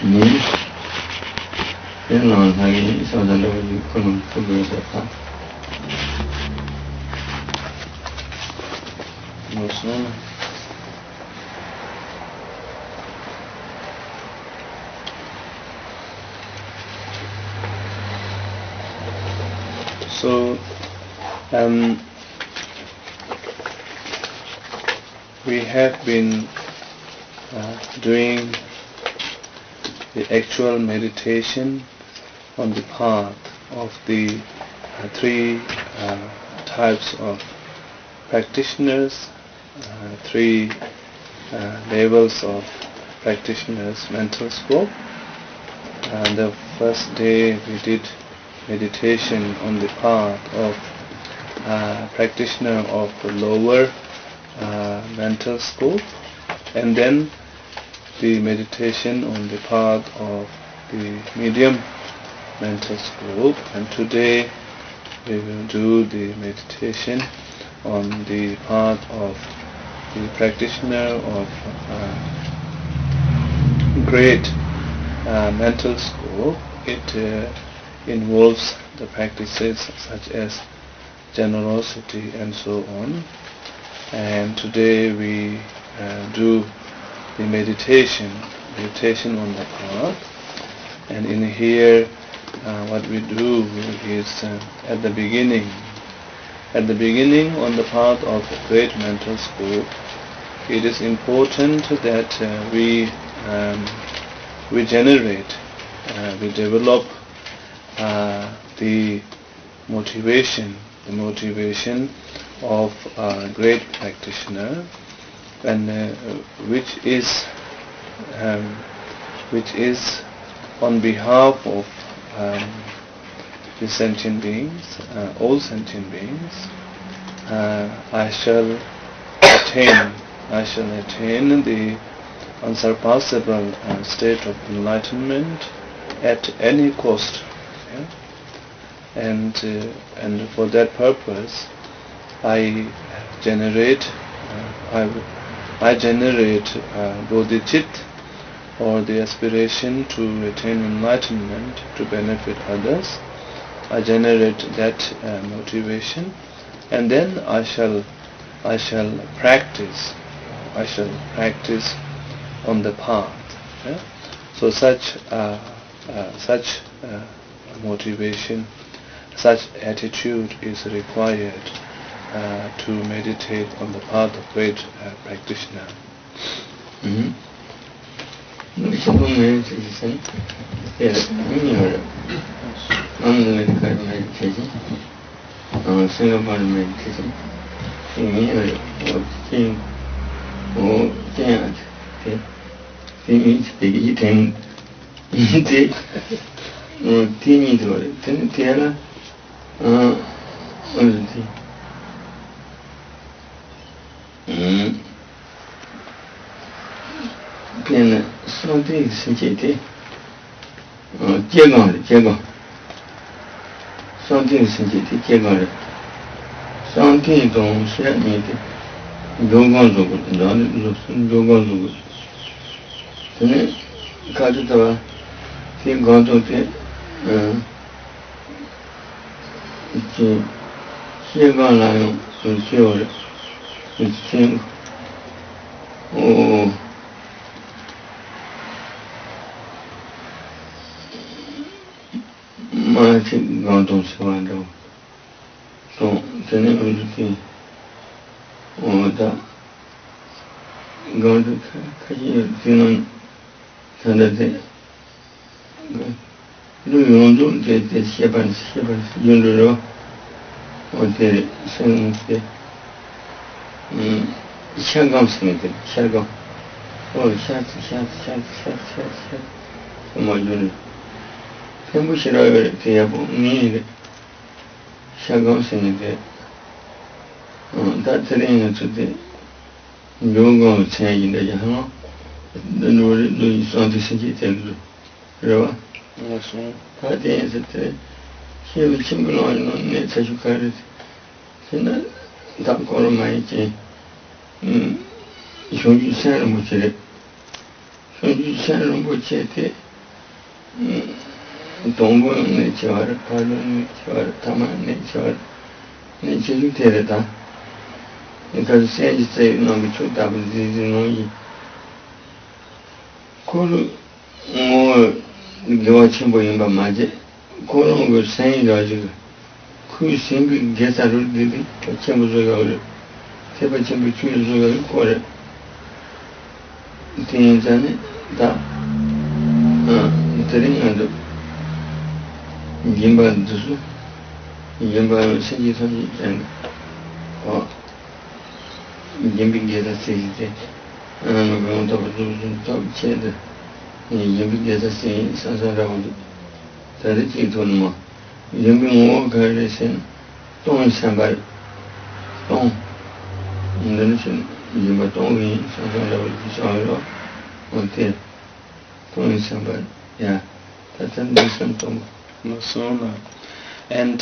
ni no hagi so da lo yu kono to go sa no so So, we have been doing the actual meditation on the path of the three types of practitioners, three levels of practitioners' mental scope. The first day we did meditation on the path of practitioner of the lower mental scope, and then the meditation on the path of the medium mental scope, and today we will do the meditation on the path of the practitioner of great mental scope. It involves the practices such as generosity and so on. And today we do the meditation on the path. And in here, what we do is at the beginning on the path of great mental scope, it is important that we develop the motivation of a great practitioner, and which is on behalf of the sentient beings, all sentient beings. I shall attain the unsurpassable state of enlightenment at any cost. And for that purpose, I generate bodhicitta, or the aspiration to attain enlightenment to benefit others. I generate that motivation, and then I shall practice on the path. So such motivation, such attitude is required to meditate on the path of great practitioner. 동고 내치와르 팔로 내치와르 타마 내치와르 내치를 데려다 그래서 세지세 너무 초다부지노이 고르 뭐 이거 친구인가 맞지 고런 거 생이가지고 그 생기 계산을 들이 전부 저거 세번 전부 주의를 고래 대전에 다 드링을 임반도서 임반 생기선이 임빈게다 세이제 그런도 좀 체드 임빈게다 세이 산사라고 다르지 돈뭐 임빈 가르신 똥을 상발 똥 인도네시아 임반 똥이 산사라고 비싸요 어때 똥이 상발 야 다른 무슨 똥 And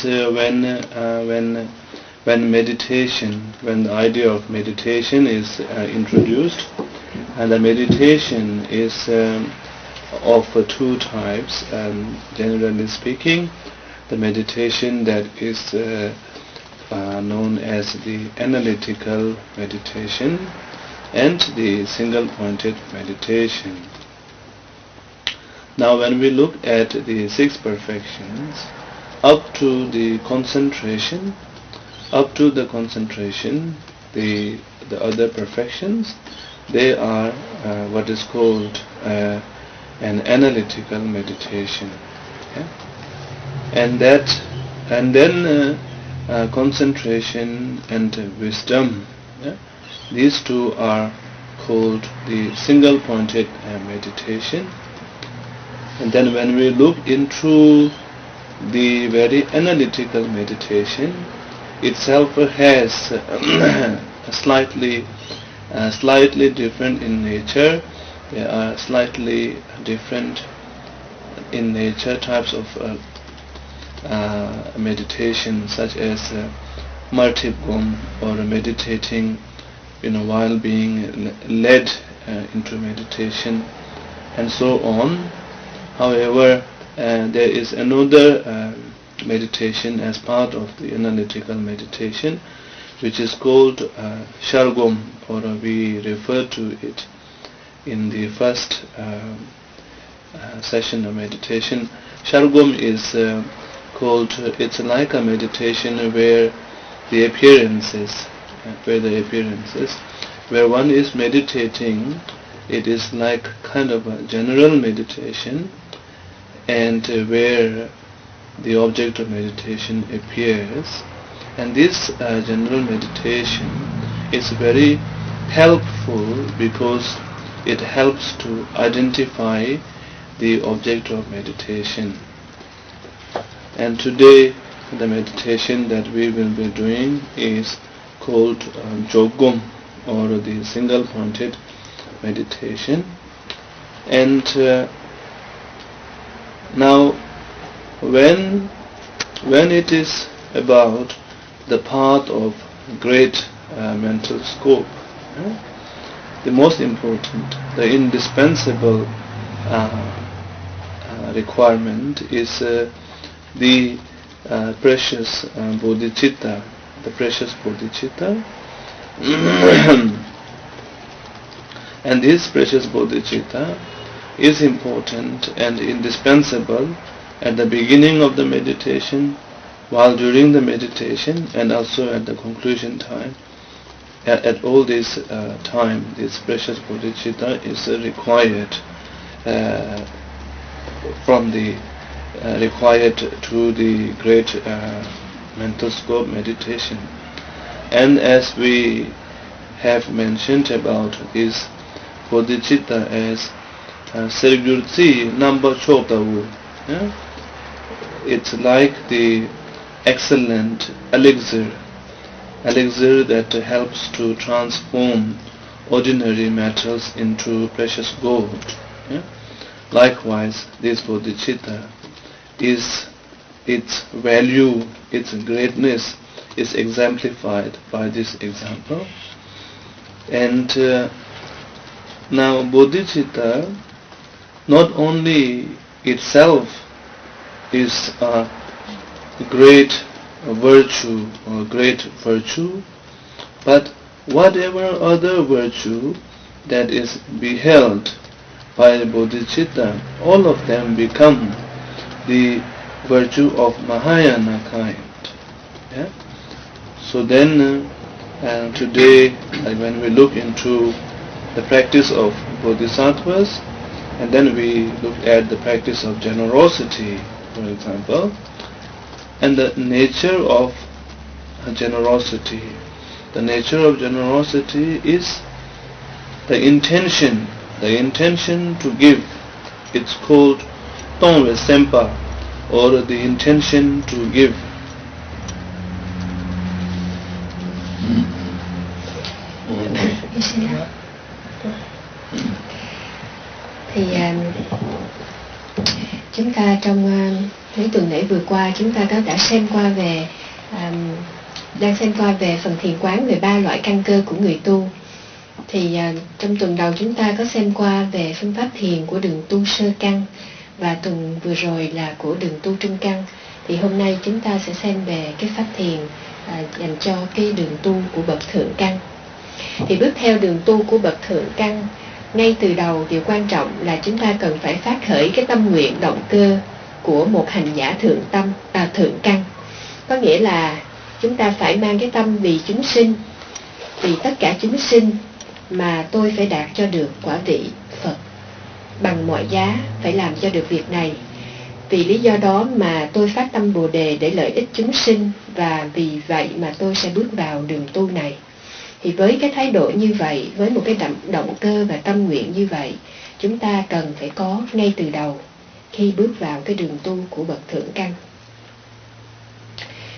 when meditation, when the idea of meditation is introduced, and the meditation is of two types, generally speaking, the meditation that is known as the analytical meditation and the single-pointed meditation. Now when we look at the six perfections, up to the concentration, the other perfections, they are what is called an analytical meditation. Okay? And then concentration and wisdom, these two are called the single-pointed meditation. And then when we look into the very analytical meditation, itself has slightly different in nature. There are slightly different in nature types of meditation, such as martibum, or meditating while being led into meditation, and so on. However, there is another meditation as part of the analytical meditation, which is called shargom, or we refer to it in the first session of meditation. Shargom is called, it's like a meditation where the appearances, where one is meditating, it is like kind of a general meditation, and where the object of meditation appears. And this general meditation is very helpful because it helps to identify the object of meditation. And today the meditation that we will be doing is called Jogum, or the single-pointed meditation. And now when it is about the path of great mental scope, the most important, the indispensable requirement is the precious bodhicitta, and this precious bodhicitta is important and indispensable at the beginning of the meditation, while during the meditation, and also at the conclusion time. At all this time, this precious bodhicitta is required required to the great mental scope meditation. And as we have mentioned about this bodhicitta as Sergyurtsi number chotavu, it's like the excellent elixir that helps to transform ordinary metals into precious gold. Likewise, this bodhicitta is, its value, its greatness is exemplified by this example. And now bodhicitta not only itself is a great virtue or great virtue, but whatever other virtue that is beheld by the bodhicitta, all of them become the virtue of Mahayana kind. Yeah? So then today when we look into the practice of bodhisattvas, and then we look at the practice of generosity, for example, and the nature of generosity. The nature of generosity is the intention to give. It's called tongwe sempa, or the intention to give. Thì chúng ta trong mấy tuần lễ vừa qua, chúng ta đã xem qua về đang xem qua về phần thiền quán về 3 loại căn cơ của người tu. Thì trong tuần đầu chúng ta có xem qua về phương pháp thiền của đường tu sơ căn, và tuần vừa rồi là của đường tu trung căn. Thì hôm nay chúng ta sẽ xem về cái pháp thiền dành cho cái đường tu của bậc thượng căn. Thì bước theo đường tu của bậc thượng căn, ngay từ đầu điều quan trọng là chúng ta cần phải phát khởi cái tâm nguyện động cơ của một hành giả thượng căn. Có nghĩa là chúng ta phải mang cái tâm vì chúng sinh, vì tất cả chúng sinh mà tôi phải đạt cho được quả vị Phật. Bằng mọi giá phải làm cho được việc này. Vì lý do đó mà tôi phát tâm Bồ Đề để lợi ích chúng sinh, và vì vậy mà tôi sẽ bước vào đường tu này. Thì với cái thái độ như vậy, với một cái động cơ và tâm nguyện như vậy, chúng ta cần phải có ngay từ đầu khi bước vào cái đường tu của bậc thượng căn.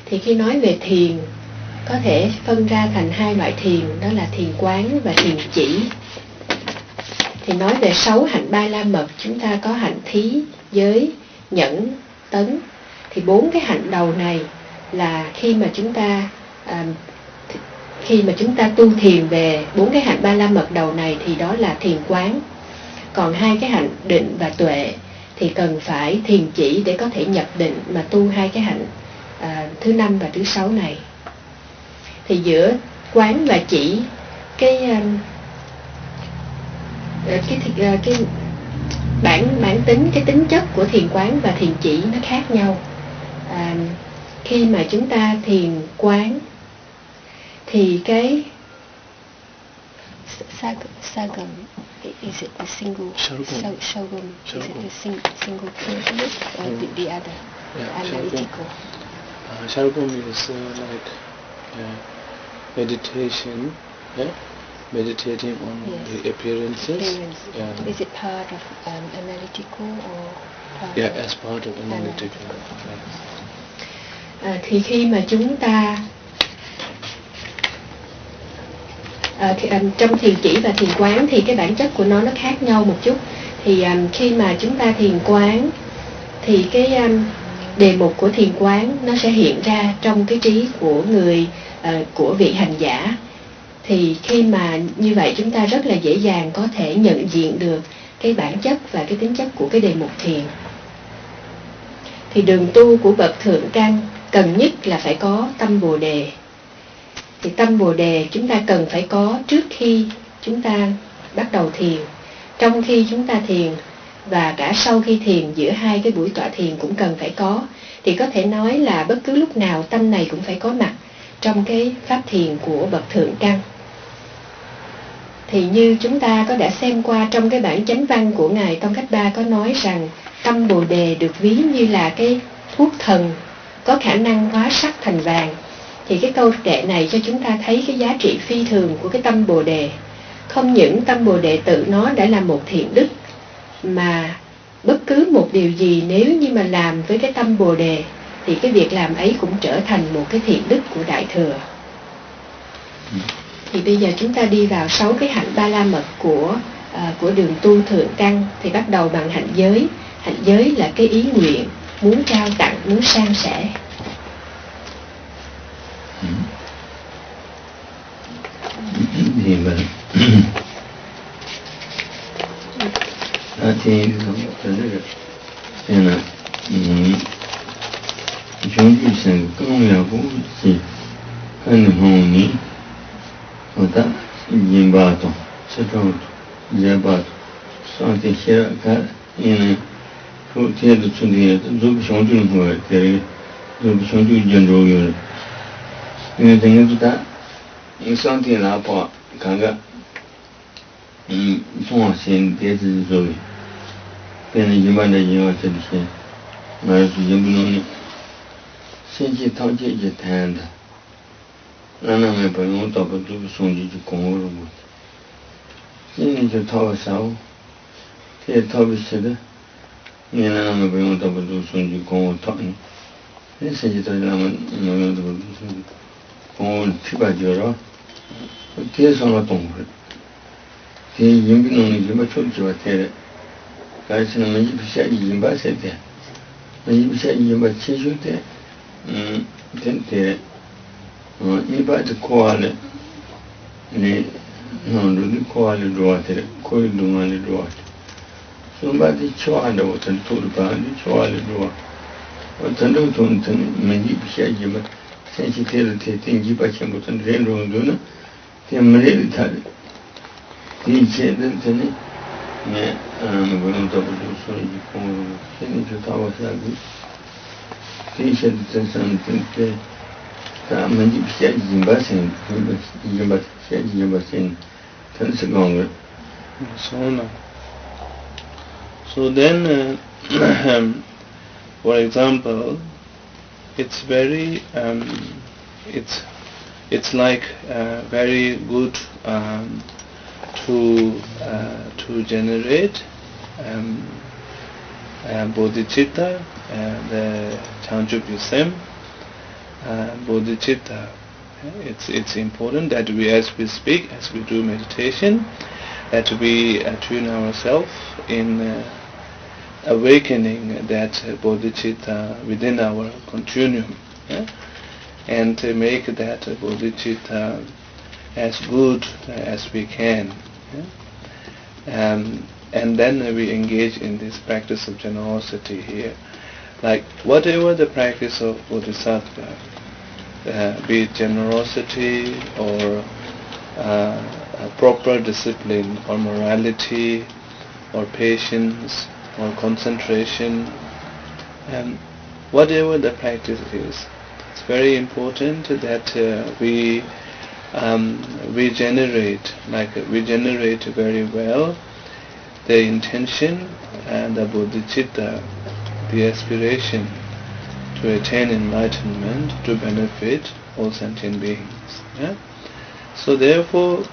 Thì khi nói về thiền, có thể phân ra thành 2 loại thiền, đó là thiền quán và thiền chỉ. Thì nói về 6 hạnh Ba La Mật, chúng ta có hạnh thí, giới, nhẫn, tấn. Thì 4 cái hạnh đầu này là khi mà chúng ta tu thiền về 4 cái hạnh Ba La Mật đầu này thì đó là thiền quán. Còn 2 cái hạnh định và tuệ thì cần phải thiền chỉ để có thể nhập định mà tu 2 cái hạnh thứ 5 và thứ 6 này. Thì giữa quán và chỉ, cái bản tính, cái tính chất của thiền quán và thiền chỉ nó khác nhau. Khi mà chúng ta thiền quán thì cái sagam, is it the single shogam? Is it the single truth or the other, analytical? Shogam is like meditation, meditating on the appearances. Is it part of analytical or part as part of analytical. Thì khi mà chúng ta trong thiền chỉ và thiền quán thì cái bản chất của nó khác nhau một chút. Thì khi mà chúng ta thiền quán thì cái đề mục của thiền quán nó sẽ hiện ra trong cái trí của của vị hành giả. Thì khi mà như vậy chúng ta rất là dễ dàng có thể nhận diện được cái bản chất và cái tính chất của cái đề mục thiền. Thì đường tu của bậc thượng căn cần nhất là phải có tâm Bồ Đề. Thì tâm Bồ Đề chúng ta cần phải có trước khi chúng ta bắt đầu thiền, trong khi chúng ta thiền, và cả sau khi thiền, giữa 2 cái buổi tọa thiền cũng cần phải có. Thì có thể nói là bất cứ lúc nào tâm này cũng phải có mặt trong cái pháp thiền của bậc thượng căn. Thì như chúng ta đã xem qua trong cái bản chánh văn của Ngài Tsongkhapa có nói rằng tâm Bồ Đề được ví như là cái thuốc thần có khả năng hóa sắt thành vàng. Thì cái câu kệ này cho chúng ta thấy cái giá trị phi thường của cái tâm Bồ Đề. Không những tâm Bồ Đề tự nó đã là một thiện đức, mà bất cứ một điều gì nếu như mà làm với cái tâm Bồ Đề thì cái việc làm ấy cũng trở thành một cái thiện đức của Đại Thừa. Thì bây giờ chúng ta đi vào 6 cái hạnh Ba La Mật của đường tu thượng căn. Thì bắt đầu bằng hạnh giới. Hạnh giới là cái ý nguyện muốn trao tặng, muốn san sẻ. Thì mà thì and Jungi Kongyabu, and Honi, or that Yimbato, settled Yabat, something here in a hotel to the Zubshonju, where there is Zubshonju General. Anything is that in something up, Kanga, Sonsin, this is Zoe. Then Yimanda University, Mars Yimuni, Sinji Toji Jatand. Nana me pergunta para tu sonji de Congo. Sim, eu estava só. Que estava cedo. E Nana me pergunta para tu sonji de Congo também. Esse de toda a me pergunta para tu sonji Congo tiba jora. Que são lá tão. Que yimbi não me lembra tudo de bater. Cara, se não me precisa yimba sete. Me precisa yimba chejute. Tente. Iba the koala, no, the koala water, coil dumani water. Somebody choanda was and told about the choala door. But I don't many Shajima, sensitivity, Jipacham, and Railroad Duna, the Marita. He said that I'm going to do so. You can finish the tower service. He said something. Many Yimbasin, Yimbasin, Tansagonga. So then, for example, it's very, it's like very good to generate bodhicitta, the Chanchupyusem. Bodhicitta. It's important that we, as we speak, as we do meditation, that we attune ourselves in awakening that bodhicitta within our continuum, and to make that bodhicitta as good as we can. And then we engage in this practice of generosity here. Like whatever the practice of bodhisattva, be it generosity or proper discipline or morality or patience or concentration, whatever the practice is, it's very important that we generate very well the intention and the bodhicitta, the aspiration to attain enlightenment to benefit all sentient beings. So therefore,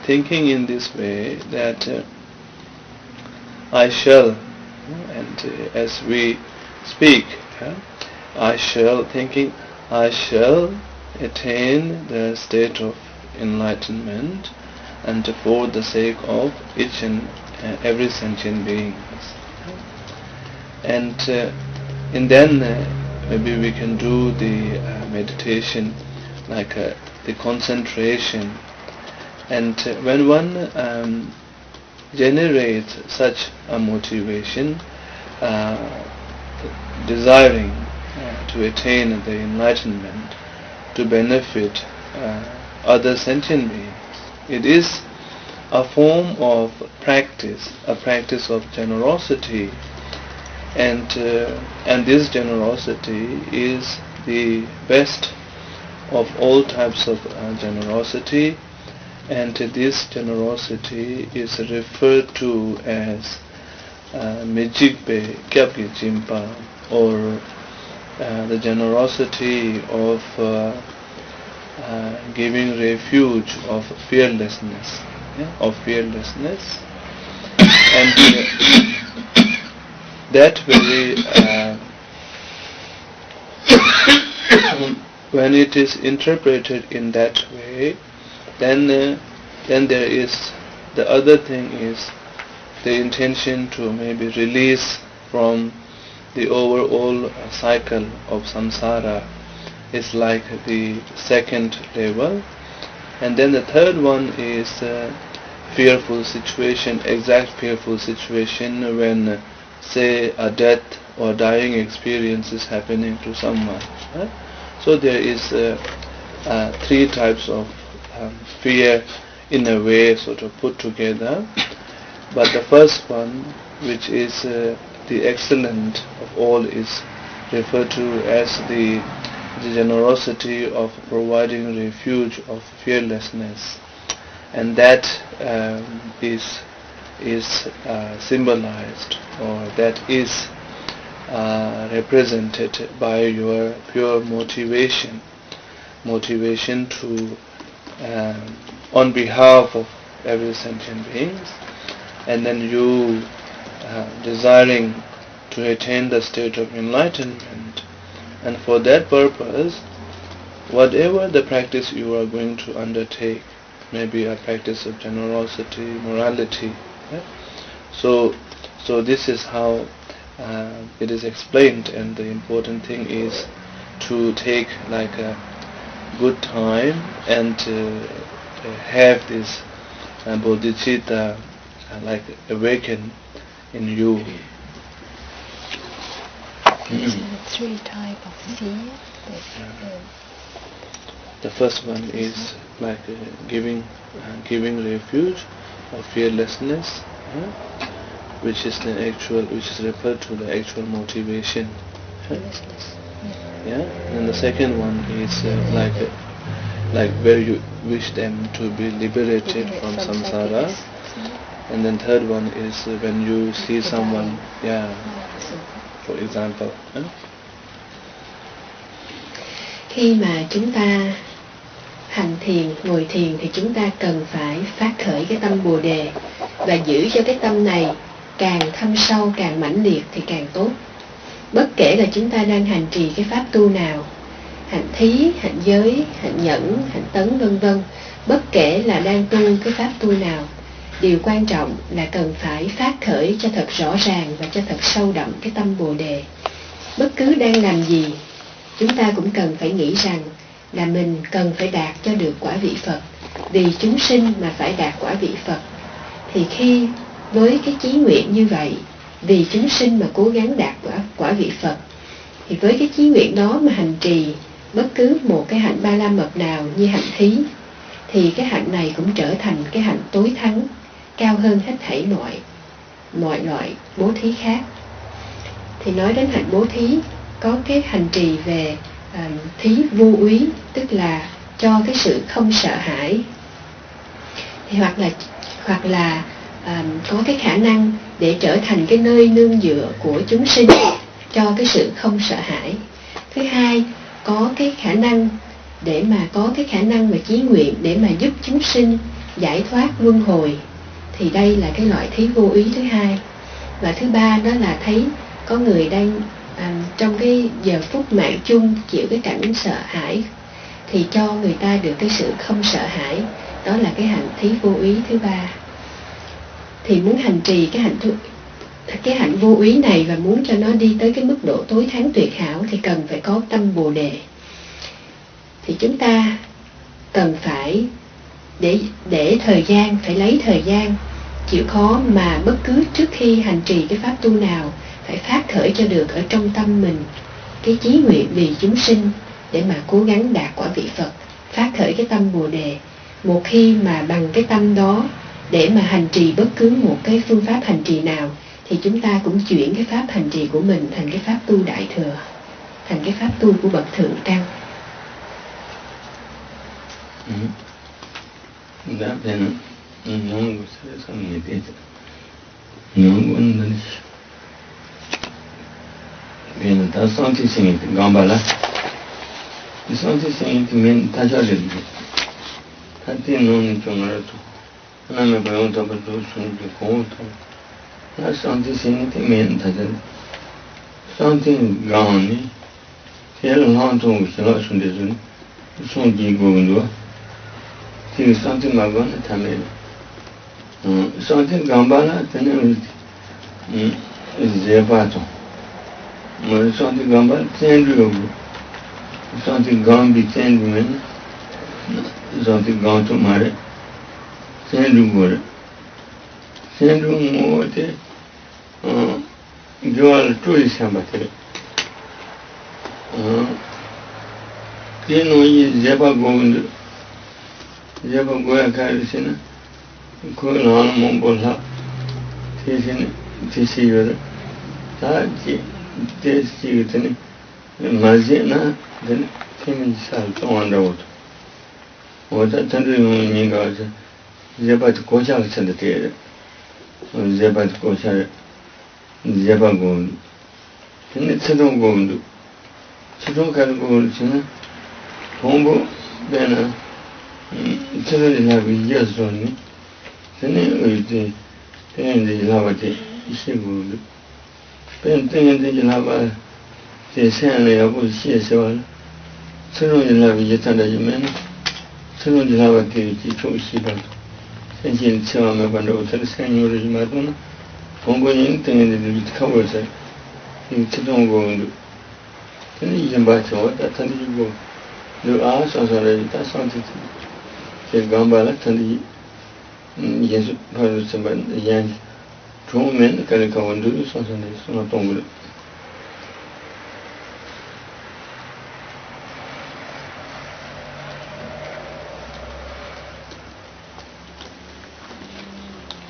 thinking in this way that I shall, and as we speak, I shall attain the state of enlightenment, and for the sake of each and every sentient beings. And then maybe we can do the meditation, like the concentration. And when one generates such a motivation, desiring to attain the enlightenment, to benefit other sentient beings, it is a form of practice, a practice of generosity. And this generosity is the best of all types of generosity, and this generosity is referred to as Mijikpe Kyapki Jimpa, or the generosity of giving refuge of fearlessness, and that very when it is interpreted in that way, then there is the other thing is the intention to maybe release from the overall cycle of samsara is like the second level, and then the third one is fearful situation, exact fearful situation when say a death or dying experience is happening to someone. Right? So there is 3 types of fear in a way sort of put together. But the first one, which is the excellent of all, is referred to as the generosity of providing refuge of fearlessness, and that is symbolized, or that is represented by your pure motivation to on behalf of every sentient beings, and then you desiring to attain the state of enlightenment. And for that purpose, whatever the practice you are going to undertake, maybe a practice of generosity, morality, right? So this is how it is explained, and the important thing is to take like a good time and have this bodhicitta like awaken in you. Is there 3 types of fear? The first one is like giving refuge or fearlessness, which is referred to the actual motivation. Fearlessness. Yeah. And the second one is like where you wish them to be liberated from samsara. And then third one is when you see someone, for example. Khi mà chúng ta hành thiền, ngồi thiền thì chúng ta cần phải phát khởi cái tâm Bồ Đề và giữ cho cái tâm này càng thâm sâu, càng mãnh liệt thì càng tốt. Bất kể là chúng ta đang hành trì cái pháp tu nào, hạnh thí, hạnh giới, hạnh nhẫn, hạnh tấn vân vân, bất kể là đang tu cái pháp tu nào, điều quan trọng là cần phải phát khởi cho thật rõ ràng và cho thật sâu đậm cái tâm Bồ Đề. Bất cứ đang làm gì, chúng ta cũng cần phải nghĩ rằng là mình cần phải đạt cho được quả vị Phật, vì chúng sinh mà phải đạt quả vị Phật. Thì khi với cái chí nguyện như vậy, vì chúng sinh mà cố gắng đạt quả vị Phật, thì với cái chí nguyện đó mà hành trì bất cứ một cái hạnh ba la mật nào như hạnh thí, thì cái hạnh này cũng trở thành cái hạnh tối thắng, cao hơn hết thảy mọi loại bố thí khác. Thì nói đến hạnh bố thí, có cái hành trì về thí vô úy, tức là cho cái sự không sợ hãi, thì hoặc là có cái khả năng để trở thành cái nơi nương dựa của chúng sinh cho cái sự không sợ hãi. Thứ hai, có cái khả năng và chí nguyện để mà giúp chúng sinh giải thoát luân hồi, thì đây là cái loại thí vô úy thứ hai. Và thứ ba đó là thấy có người đang trong cái giờ phút mạng chung chịu cái cảnh sợ hãi, thì cho người ta được cái sự không sợ hãi, đó là cái hạnh thí vô úy thứ ba. Thì muốn hành trì cái hạnh vô úy này và muốn cho nó đi tới cái mức độ tối thắng tuyệt hảo thì cần phải có tâm Bồ Đề. Thì chúng ta cần phải để thời gian, phải lấy thời gian chịu khó mà bất cứ trước khi hành trì cái pháp tu nào phải phát khởi cho được ở trong tâm mình cái chí nguyện vì chúng sinh để mà cố gắng đạt quả vị Phật, phát khởi cái tâm Bồ Đề. Một khi mà bằng cái tâm đó để mà hành trì bất cứ một cái phương pháp hành trì nào, thì chúng ta cũng chuyển cái pháp hành trì của mình thành cái pháp tu đại thừa, thành cái pháp tu của bậc thượng căn. Gyoal Tui Sambatri. Kino yi Zeba Govind, Zeba Goya Karisina, Kulan Mombola, Tishin, Tishir, Taji, Tishitani, Mazina, then Timin Salt on the water. What a tender Mingaja, Zebat Kocha Sanitary, Zebat Kocha, Zeba Gold. And it's a don't go do. Children can go to Hombo, then children have years only. Then the lavati, she would. Painting in the lava, the sand of she saw. Children have yet under the men. Children lavati, she told and she saw my window to the same Madonna. Hombo in the covers it. Children go. Then you can buy that time you go. You ask us already, that's something. She's gone by that time. Yes, somebody, the young 2 men can go and do something. It's not only.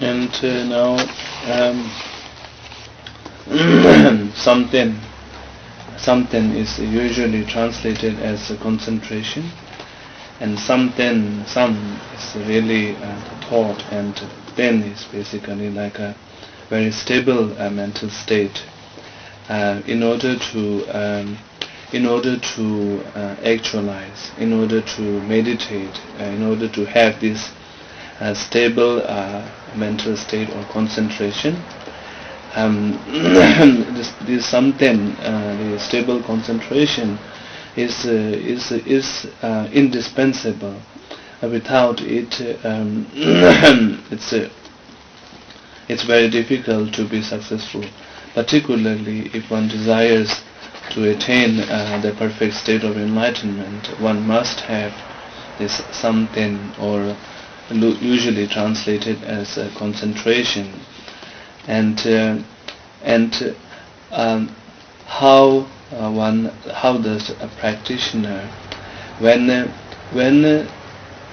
And now, Thubten is usually translated as concentration, and some is really thought, and then is basically like a very stable mental state. In order to actualize, in order to meditate, in order to have this stable mental state or concentration, this Thubten, the stable concentration, is indispensable. Without it, it's very difficult to be successful. Particularly if one desires to attain the perfect state of enlightenment, one must have this Thubten, or usually translated as concentration. And how does a practitioner, when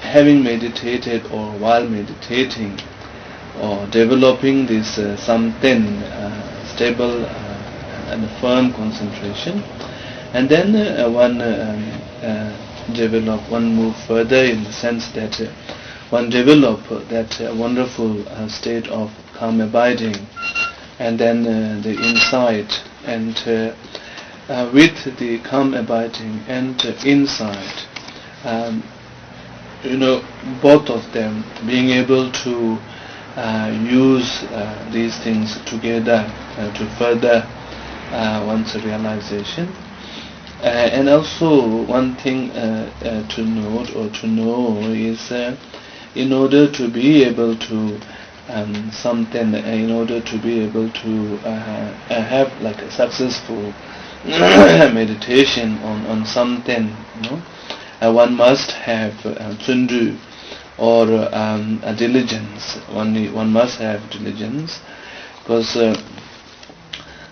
having meditated or while meditating or developing this Thubten, stable and firm concentration, and then one move further in the sense that one develop that wonderful state of calm abiding, and then the insight, and with the calm abiding and insight, both of them being able to use these things together to further one's realization. And also one thing to note or to know is in order to be able to Thubten, in order to be able to have like a successful meditation on Thubten, one must have tsundu, or a diligence. One must have diligence, because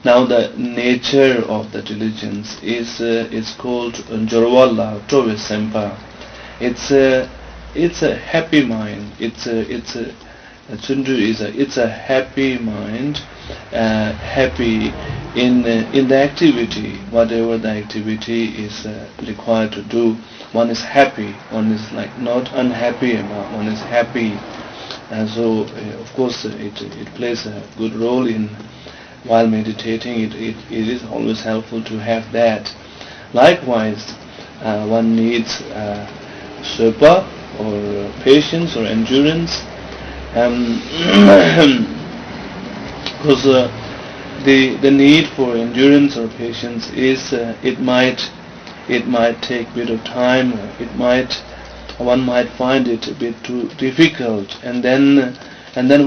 now the nature of the diligence is called Jorwala Tove Sempa. It's a happy mind. Tsundu it's a happy mind, happy in the activity, whatever the activity is required to do. One is happy. One is like not unhappy about. One is happy, and so of course it plays a good role in while meditating. It is always helpful to have that. Likewise, one needs sopa, or patience, or endurance, because the need for endurance or patience is it might take a bit of time, or one might find it a bit too difficult, and then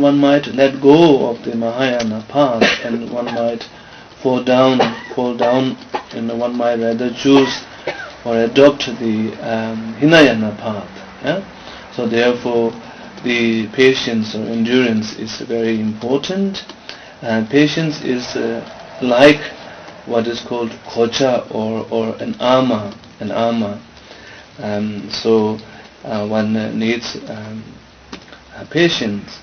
one might let go of the Mahayana path, and one might fall down, and one might rather choose or adopt the Hinayana path. So therefore, the patience or endurance is very important. Patience is like what is called kocha or an armor. So one needs patience,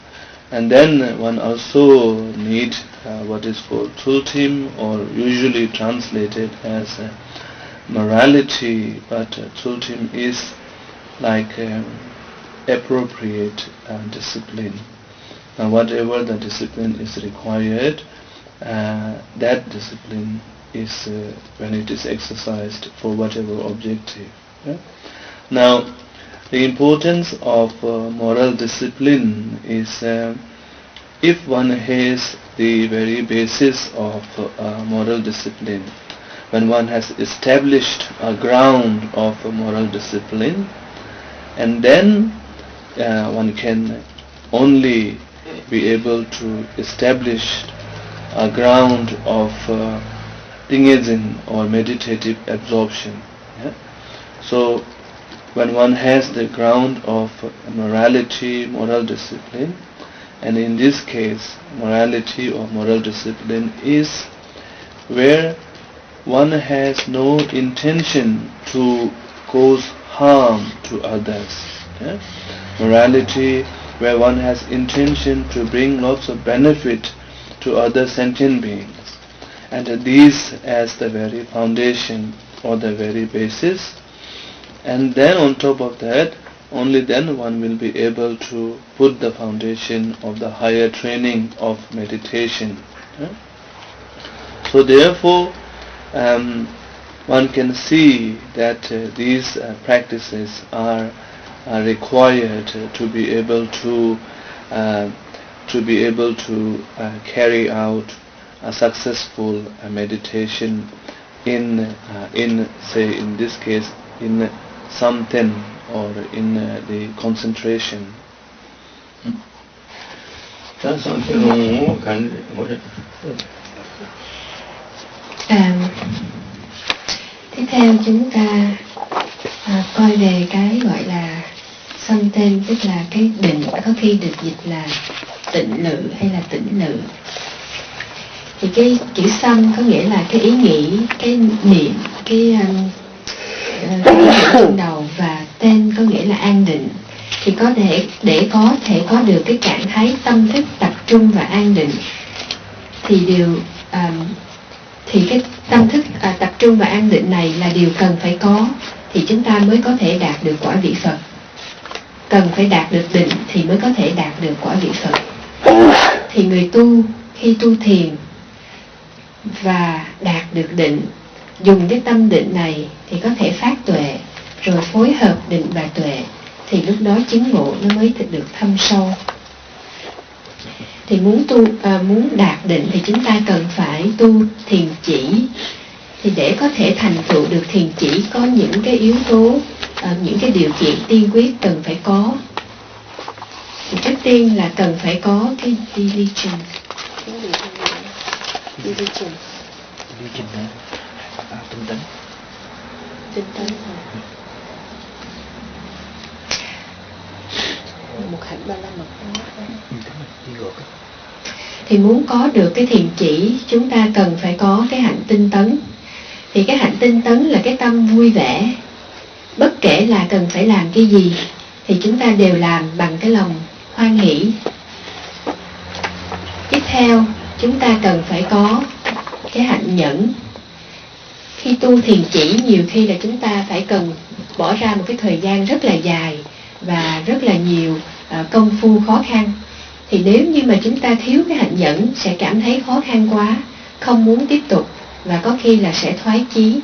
and then one also needs what is called Thubten, or usually translated as morality, but Thubten is like appropriate discipline. Now whatever the discipline is required, that discipline is when it is exercised for whatever objective. Yeah? Now the importance of moral discipline is if one has the very basis of moral discipline, when one has established a ground of moral discipline, and then one can only be able to establish a ground of tingazin or meditative absorption. Yeah? So when one has the ground of morality, moral discipline, and in this case morality or moral discipline is where one has no intention to cause harm to others. Yeah? Morality where one has intention to bring lots of benefit to other sentient beings, and these as the very foundation or the very basis, and then on top of that only then one will be able to put the foundation of the higher training of meditation. Yeah? So therefore one can see that these practices are required to be able to carry out a successful meditation in say in this case in Thubten or in the concentration. Tiếp theo chúng ta coi về cái gọi là Thubten, tức là cái định, có khi được dịch là tịnh lự hay là tĩnh lự. Thì cái chữ sâm có nghĩa là cái ý nghĩ, cái niệm, cái ý niệm trong đầu, và tên có nghĩa là an định. Thì có thể để có thể có được cái trạng thái tâm thức tập trung và an định, thì thì cái tâm thức tập trung và an định này là điều cần phải có, thì chúng ta mới có thể đạt được quả vị Phật. Cần phải đạt được định thì mới có thể đạt được quả vị Phật. Thì người tu khi tu thiền và đạt được định, dùng cái tâm định này thì có thể phát tuệ, rồi phối hợp định và tuệ, thì lúc đó chứng ngộ nó mới được thâm sâu. Thì muốn đạt định thì chúng ta cần phải tu thiền chỉ. Thì để có thể thành tựu được thiền chỉ có những cái yếu tố, những cái điều kiện tiên quyết cần phải có. Thì trước tiên là cần phải có cái diligence. Tinh tấn. Thì muốn có được cái thiền chỉ, chúng ta cần phải có cái hạnh tinh tấn. Thì cái hạnh tinh tấn là cái tâm vui vẻ. Bất kể là cần phải làm cái gì thì chúng ta đều làm bằng cái lòng hoan hỷ. Tiếp theo chúng ta cần phải có cái hạnh nhẫn. Khi tu thiền chỉ nhiều khi là chúng ta phải cần bỏ ra một cái thời gian rất là dài và rất là nhiều công phu khó khăn. Thì nếu như mà chúng ta thiếu cái hạnh nhẫn sẽ cảm thấy khó khăn quá, không muốn tiếp tục, và có khi là sẽ thoái chí,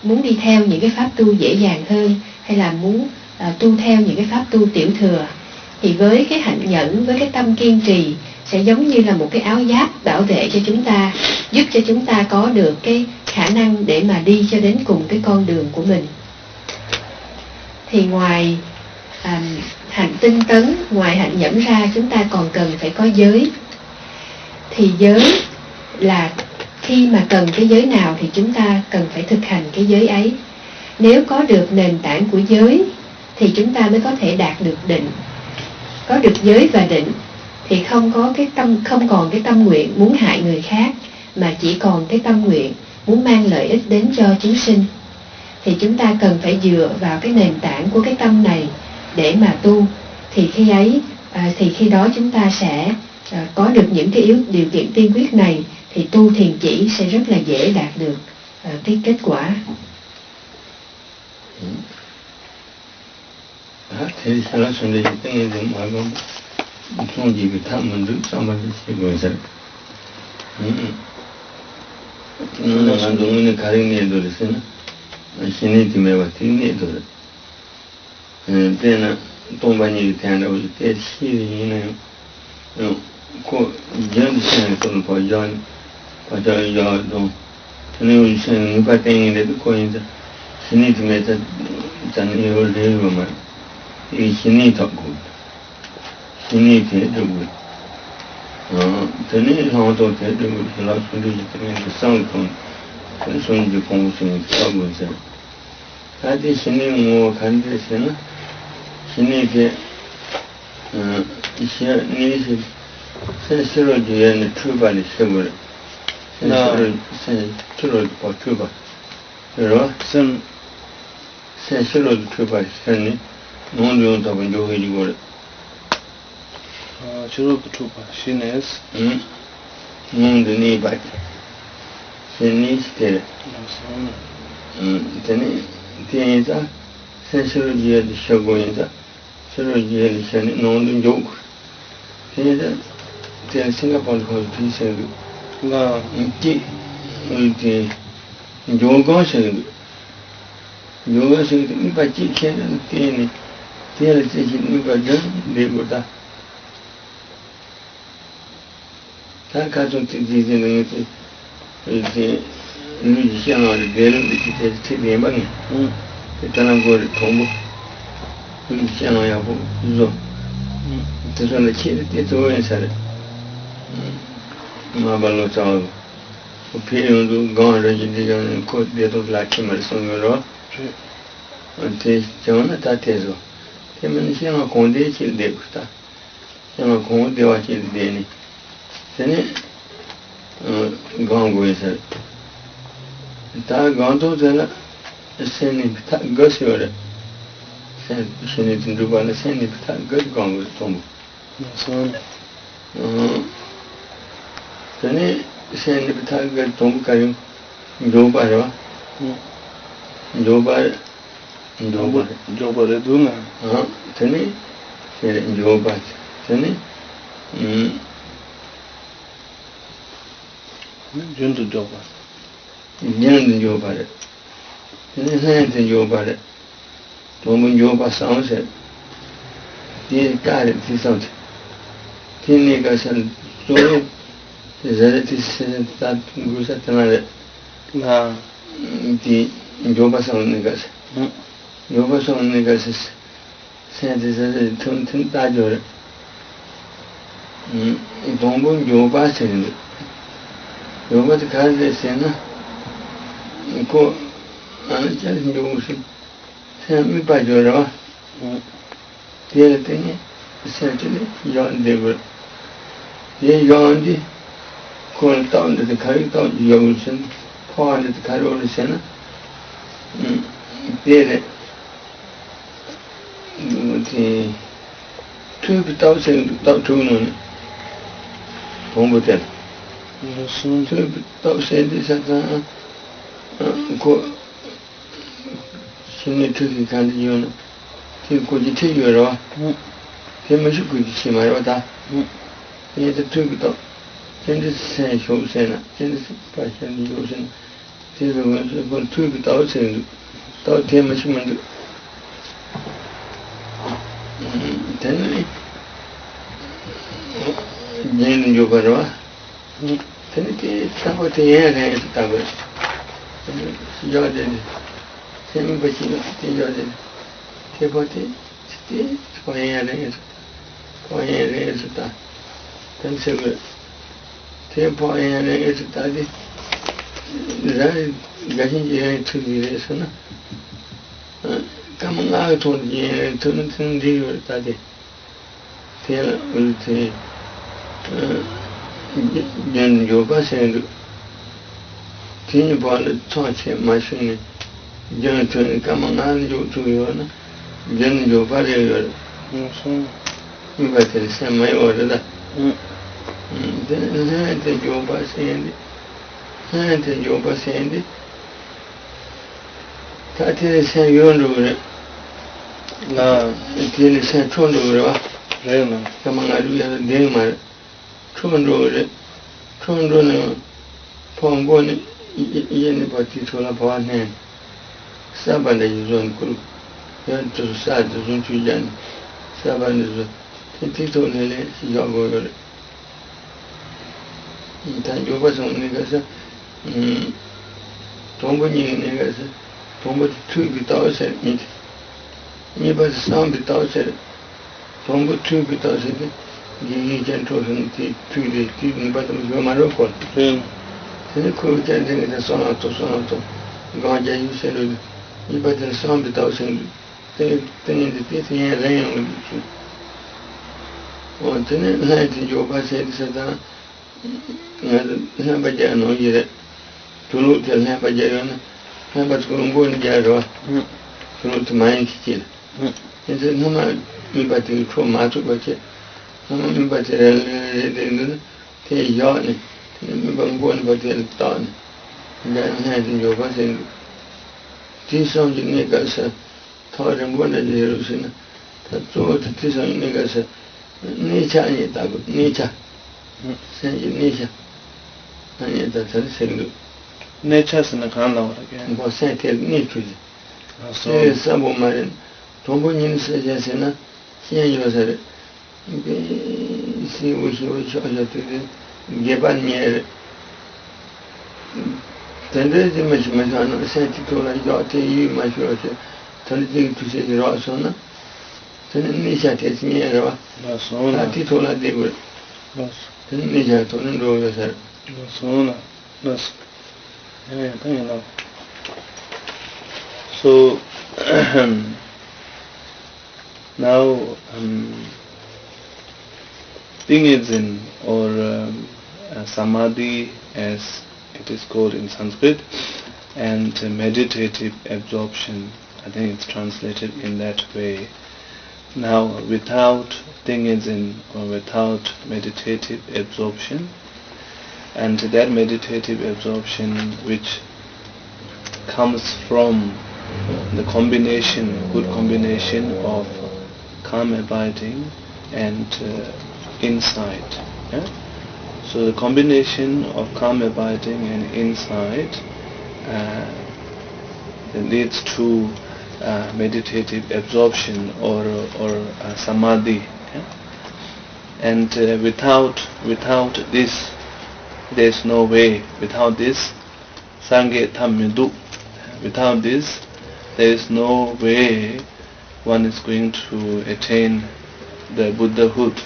muốn đi theo những cái pháp tu dễ dàng hơn, hay là muốn tu theo những cái pháp tu tiểu thừa. Thì với cái hạnh nhẫn, với cái tâm kiên trì sẽ giống như là một cái áo giáp bảo vệ cho chúng ta, giúp cho chúng ta có được cái khả năng để mà đi cho đến cùng cái con đường của mình. Thì ngoài hạnh tinh tấn, ngoài hạnh nhẫn ra, chúng ta còn cần phải có giới. Thì giới là khi mà cần cái giới nào thì chúng ta cần phải thực hành cái giới ấy. Nếu có được nền tảng của giới thì chúng ta mới có thể đạt được định. Có được giới và định thì không còn cái tâm nguyện muốn hại người khác, mà chỉ còn cái tâm nguyện muốn mang lợi ích đến cho chúng sinh, thì chúng ta cần phải dựa vào cái nền tảng của cái tâm này để mà tu. Thì khi đó chúng ta sẽ có được những cái điều kiện tiên quyết này, thì tu thiền chỉ sẽ rất là dễ đạt được cái kết quả. Thế sao là xuân đi cái này thì mọi người không gì bị tham mình đứng sau mà sẽ gọi sao? Nó là đúng như cái này rồi đấy na, xin đi thì mấy bạn thì này rồi. Thế là tôi bao nhiêu tiền đâu cái gì này, có dân sinh còn có dân, có dân giàu đâu, thế nên sinh người ta nghe được coi như thế, xin đi thì mấy ta chẳng hiểu được mà. Ý xin đi thật good, xin đi thế được good. Thế nên họ tôi thế được good, là xuân đi thì mình phải sang con xuân đi công xuân sao good thế. Tại vì xin đi mua khăn thế thế na, xin đi thế, ý ni sẽ rồi thì anh chụp bài sẽ rồi, sẽ rồi bỏ chụp bài, rồi sẽ rồi chụp bài sẽ ni. Non yung taban jo hiji gore. Churu tuba shines. Non de ni bai. Shini stere. Tene tiene ta. Sensoro dia de shagointa. Sensoro dia de shani non de jo. Tiene ta. Tiene Singapore ko ti se. Na ti jo go se. Jo se ni ba chi khen tiene. Thế là chỉ những cái đó để của ta. Ta cả trong tình hình này thì người chỉ là để nó để chỉ để bằng nhỉ. Thì ta làm gọi thông bộ. Người chỉ là nhà bộ rồi. Thế rồi là chỉ để cho anh sao đấy. Mà bao lâu sau, phía nó gọn rồi thì cho nên có để tôi lại chỉ mà xong rồi. Thì cho nó ta thế rồi. Thế mình sẽ là con đế chỉ để của ta, sẽ là con đế vào chỉ để này, thế nên gọn gọi sao, ta gọn thôi thế là sẽ nên ta gỡ sửa đấy, sẽ nên tin được là sẽ nên ta gỡ gọn gọi thông. Thế nên sẽ nên ta gỡ thông cái dấu bài đó, dấu bài Jobare dunga. Thế này, thế là yoga, thế này, Jundu joba. nhân yoga đấy, thế này hay thì yoga đấy, tôi muốn yoga sao sẽ, thì cái đấy thì sao thế, thì này cái sản rồi, thì giờ thì sẽ ta cũng sẽ thế này đấy, thì yoga sao này cái yoga sao này cái sẽ thì thân ta rồi, tôi muốn yoga sẽ yoga thì cái gì sẽ na, có anh chắc là yoga sẽ mình phải rồi đó, thì là thế này sẽ cho nên dọn để rồi, thì dọn đi, còn tao để khai tao yoga sẽ phá để khai rồi sẽ na, thì là thì thứ tao sẽ tao thu nữa, không có tiền. Thứ tao sẽ đi sát ra, có xin đi thứ gì khác đi nữa, thì có gì thế rồi đó, thì mình sẽ có gì mà rồi ta, thì cái thứ tao, trên cái xe số xe na, trên cái phải xe đi số xe, thì rồi mình sẽ còn thứ tao sẽ tao thêm mình sẽ mình được. Thế này, nhìn yoga đó, thế này thì sao có thể nghe này ta vậy, do đây, thế mình phải chịu thì do đây, thế có thể có nghe này ta, thế sự thế có nghe này ta đi, ra cái gì này thứ gì đấy sao na. Cảm ơn thôi gì thân đi rồi ta đi, thế là thì nhân yoga sẽ được, Tini Bala Tonche Machine, Jonathan Kamangan, you to your Jen your value. You better send my order. Then I take your bus and I take your bus and Tati is a young La Tilly said Tondo, Kamanga, Dema, Tondo, Pongoni, anybody told about him. Saban is on group. Yan to sad the Zuntujan. Saban is a Tito Nele, Yago. You was on Nigasa. Tomboni Nigasa. Tombo 2,000 each. You was some without it. Tombo 2,000. You can talk in 2 days, but you Morocco. Then the crew attending the Sonato. Ganja, you said, you better some without saying, thing in the teeth and laying with you. One thing, night in your bus said, Nabajano, yet to look at Nabajan, Nabat's going to go in Jaro, to look to my kill. He said, no, me but you throw Matu, but yet, no, but they yarn. I'm going to tell Don. Then night in your bus and this on the niggas taught him one of the Jerusalem. That told this on niggas nature. Send you nature. And yet that's a single. Nature's in the canal again. Was sent to nature. There is some woman. Tombonian suggestion. Here you said, see what you wish to give me. Then there is a measurement sent to like you, my future, telling to say the Rosona. Then nature takes me a title like they were. Then nature told him to yourself. So now thing is in or samadhi as it is called in Sanskrit, and meditative absorption, I think it's translated in that way. Now without thingism or without meditative absorption, and that meditative absorption which comes from the combination, good combination of calm abiding and insight. So the combination of calm abiding and insight leads to meditative absorption or samadhi. And without this, there is no way. Without this, sangye thammidu. Without this, there is no way one is going to attain the Buddhahood.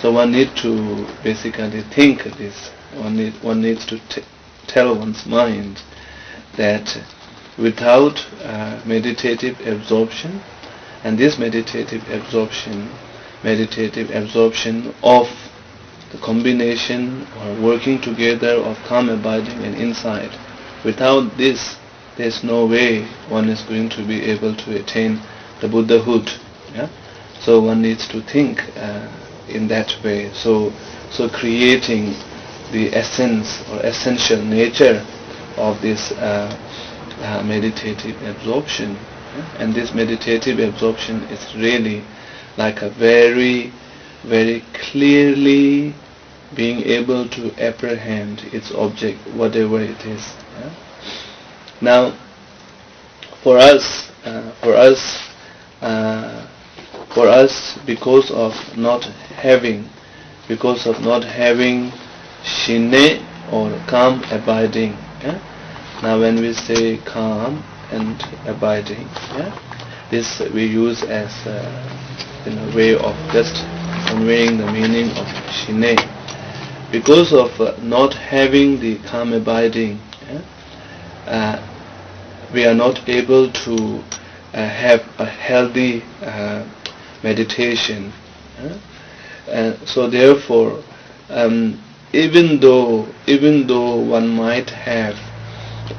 So one needs to basically think this. One needs to tell one's mind that without meditative absorption, and this meditative absorption of the combination or working together of calm abiding and insight, without this, there's no way one is going to be able to attain the Buddhahood. So one needs to think in that way. So creating the essence or essential nature of this meditative absorption, and this meditative absorption is really like a very, very clearly being able to apprehend its object, whatever it is. Now, for us, because of not having shine or calm abiding. Now, when we say calm and abiding, this we use as in a way of just conveying the meaning of shine. Because of not having the calm abiding, we are not able to have a healthy meditation. So therefore, even though one might have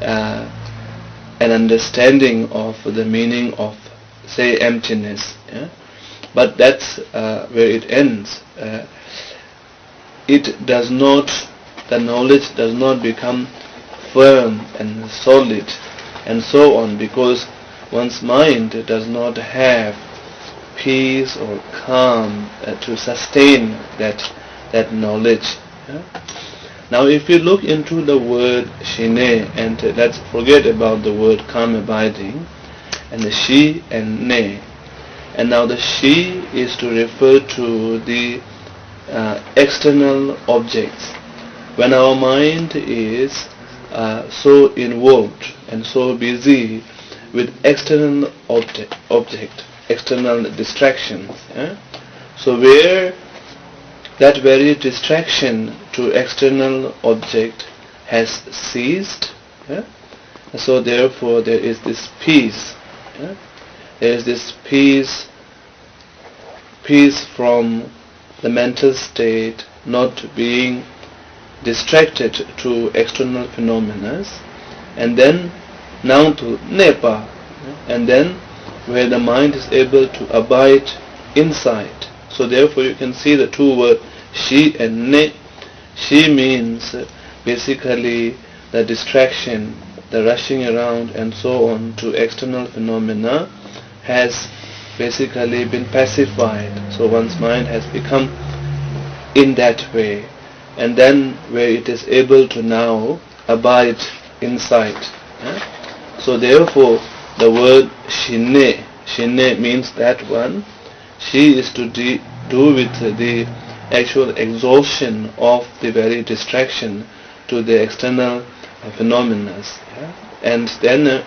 an understanding of the meaning of, say, emptiness, yeah? But that's where it ends. The knowledge does not become firm and solid and so on, because one's mind does not have peace or calm to sustain that knowledge. Yeah? Now if you look into the word shine, and let's forget about the word calm abiding, and the shi and ne, and now the shi is to refer to the external objects. When our mind is so involved and so busy with external object, external distractions, yeah? So where that very distraction to external object has ceased, yeah? So therefore there is this peace, yeah? There is this peace from the mental state, not being distracted to external phenomena, and then now to nepa, and then where the mind is able to abide inside. So therefore you can see the two words shi and ne. Shi means basically the distraction, the rushing around and so on to external phenomena has basically been pacified. So one's mind has become in that way, and then where it is able to now abide inside. Yeah? So therefore the word shine means that one. She is to do with the actual exhaustion of the very distraction to the external phenomena. Yeah? And then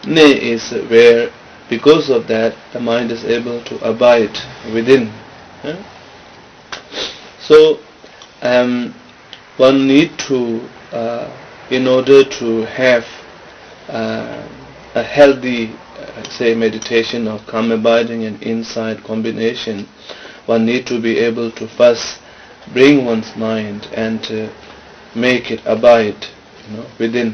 ne is where, because of that, the mind is able to abide within. Yeah? So one need to, in order to have a healthy, say, meditation of calm abiding and insight combination, one need to be able to first bring one's mind and make it abide, within.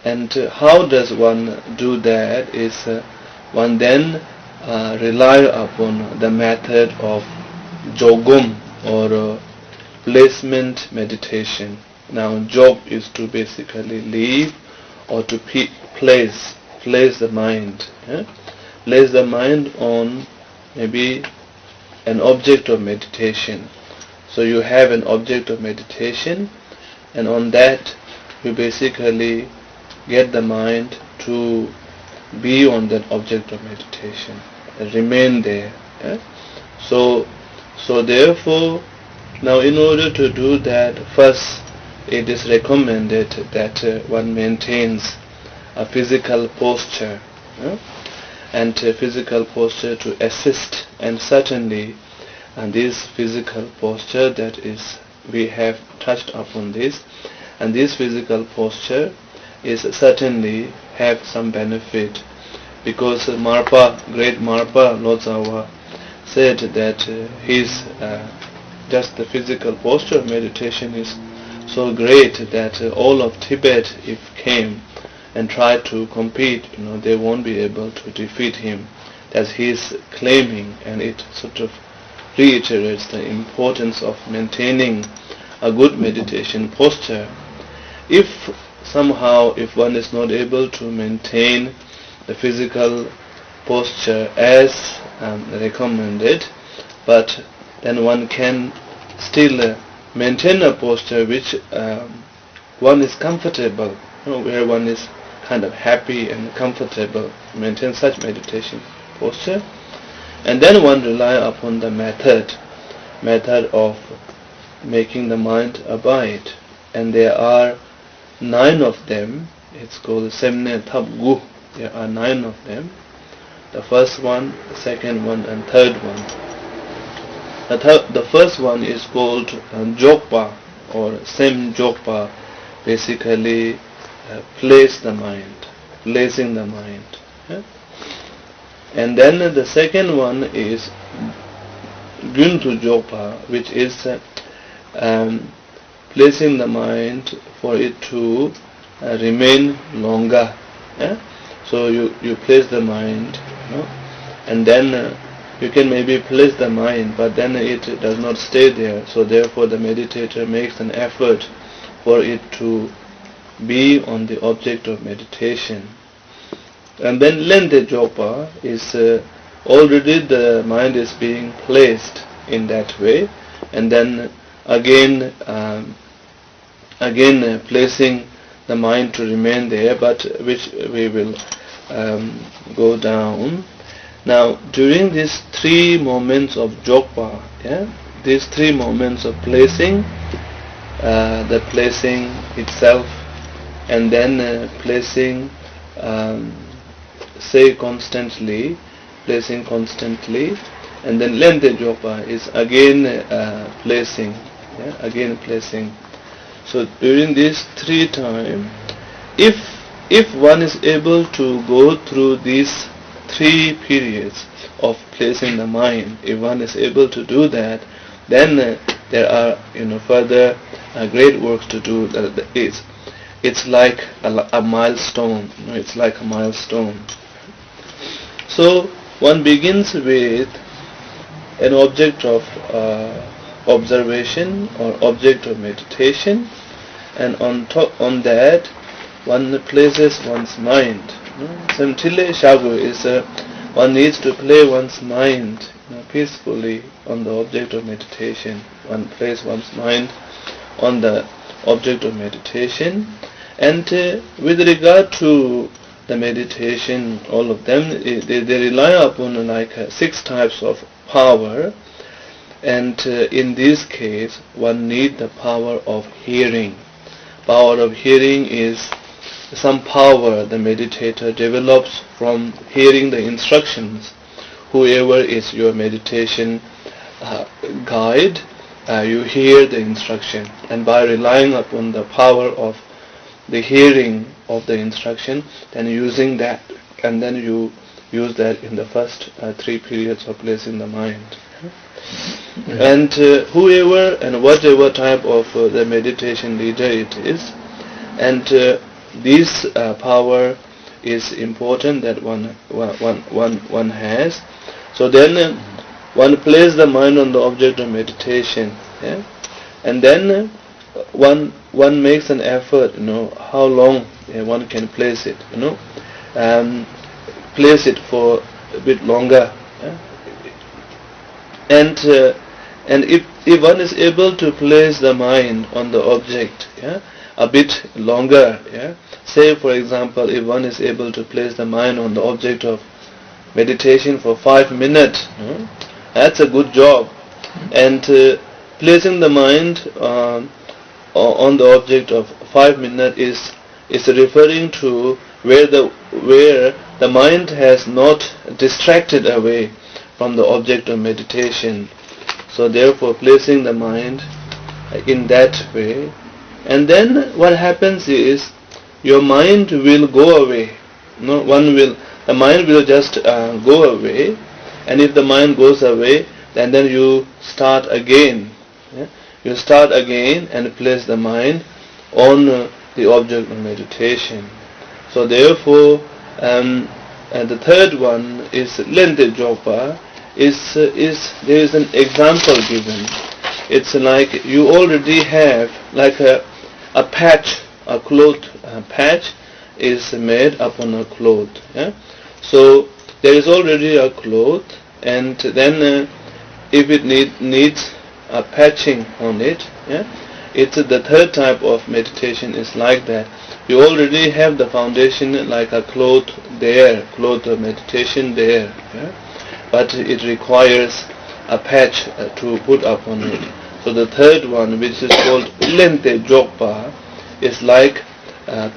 And how does one do that is one then rely upon the method of jogum, or placement meditation. Now jog is to basically leave or to place the mind. Yeah? Place the mind on maybe an object of meditation. So you have an object of meditation, and on that you basically get the mind to be on that object of meditation, remain there. Yeah? So therefore, now in order to do that, first it is recommended that one maintains a physical posture, and physical posture to assist, and certainly and this physical posture, that is, we have touched upon this, and this physical posture is certainly have some benefit, because great Marpa Lord Dawa said that his just the physical posture of meditation is so great that all of Tibet, if came and tried to compete, they won't be able to defeat him, as he is claiming, and it sort of reiterates the importance of maintaining a good meditation posture. If somehow, if one is not able to maintain the physical posture as recommended, but then one can still maintain a posture which one is comfortable, where one is kind of happy and comfortable, maintain such meditation posture, and then one rely upon the method of making the mind abide, and there are 9 of them. It's called Semne Thab-gu. There are 9 of them. The first one, the second one, and third one. The first one is called Jokpa, or Sem Jokpa, basically placing the mind. Yeah? And then the second one is Guntu Jokpa, which is placing the mind for it to remain longer. Yeah? So you place the mind, and then you can maybe place the mind, but then it does not stay there. So therefore the meditator makes an effort for it to be on the object of meditation. And then lente jopa is already the mind is being placed in that way, and then again placing the mind to remain there, but which we will go down. Now during these 3 moments of jokpa, these 3 moments of placing, the placing itself, and then placing, say constantly, placing constantly, and then lente jopa is again placing, again placing. So during these 3 times, if one is able to go through these 3 periods of placing the mind, if one is able to do that, then there are further great works to do. It's like a milestone. It's like a milestone. So one begins with an object of observation or object of meditation, and on that one places one's mind. Samtile shagu is one needs to play one's mind peacefully on the object of meditation. One places one's mind on the object of meditation, and with regard to the meditation, all of them they rely upon like 6 types of power, and in this case one needs the power of hearing. Power of hearing is some power the meditator develops from hearing the instructions. Whoever is your meditation guide, you hear the instruction, and by relying upon the power of the hearing of the instruction, then using that, and then you use that in the first 3 periods of placing the mind. And whoever and whatever type of the meditation leader it is, and this power is important that one has. So then one places the mind on the object of meditation, and then one makes an effort, how long one can place it, place it for a bit longer, and if one is able to place the mind on the object, a bit longer, say for example, if one is able to place the mind on the object of meditation for 5 minutes, that's a good job. And placing the mind on the object of 5 minutes is referring to where the mind has not distracted away from the object of meditation. So therefore placing the mind in that way, and then what happens is your mind will go away. The mind will just go away, and if the mind goes away, then you start again. You start again and place the mind on the object of meditation. So therefore, and the third one is lente jopa. There is an example given. It's like you already have like a patch, a cloth patch is made upon a cloth. So there is already a cloth, and then if it needs a patching on it, it's the third type of meditation is like that. You already have the foundation like a cloth there, cloth of meditation there, but it requires a patch to put upon it. So the third one, which is called lente jokpa, is like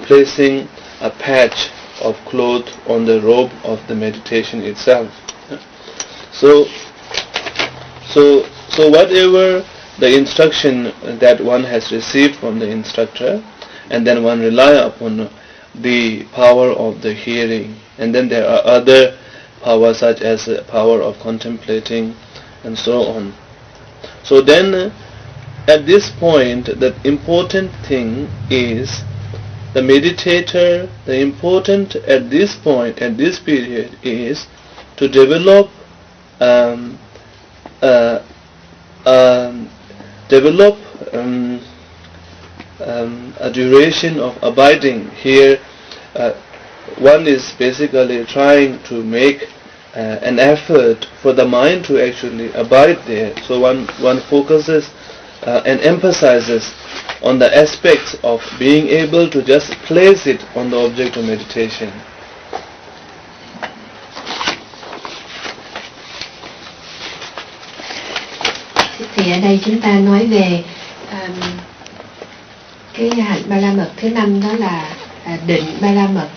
placing a patch of cloth on the robe of the meditation itself. So whatever the instruction that one has received from the instructor, and then one rely upon the power of the hearing, and then there are other powers such as the power of contemplating and so on. So then at this point, the important thing is the meditator. The important at this point, at this period, is to develop a duration of abiding. Here, one is basically trying to make an effort for the mind to actually abide there. So one focuses and emphasizes on the aspects of being able to just place it on the object of meditation. Thì ở đây chúng ta nói về cái hạnh ba la mật thứ 5, đó là định ba la mật.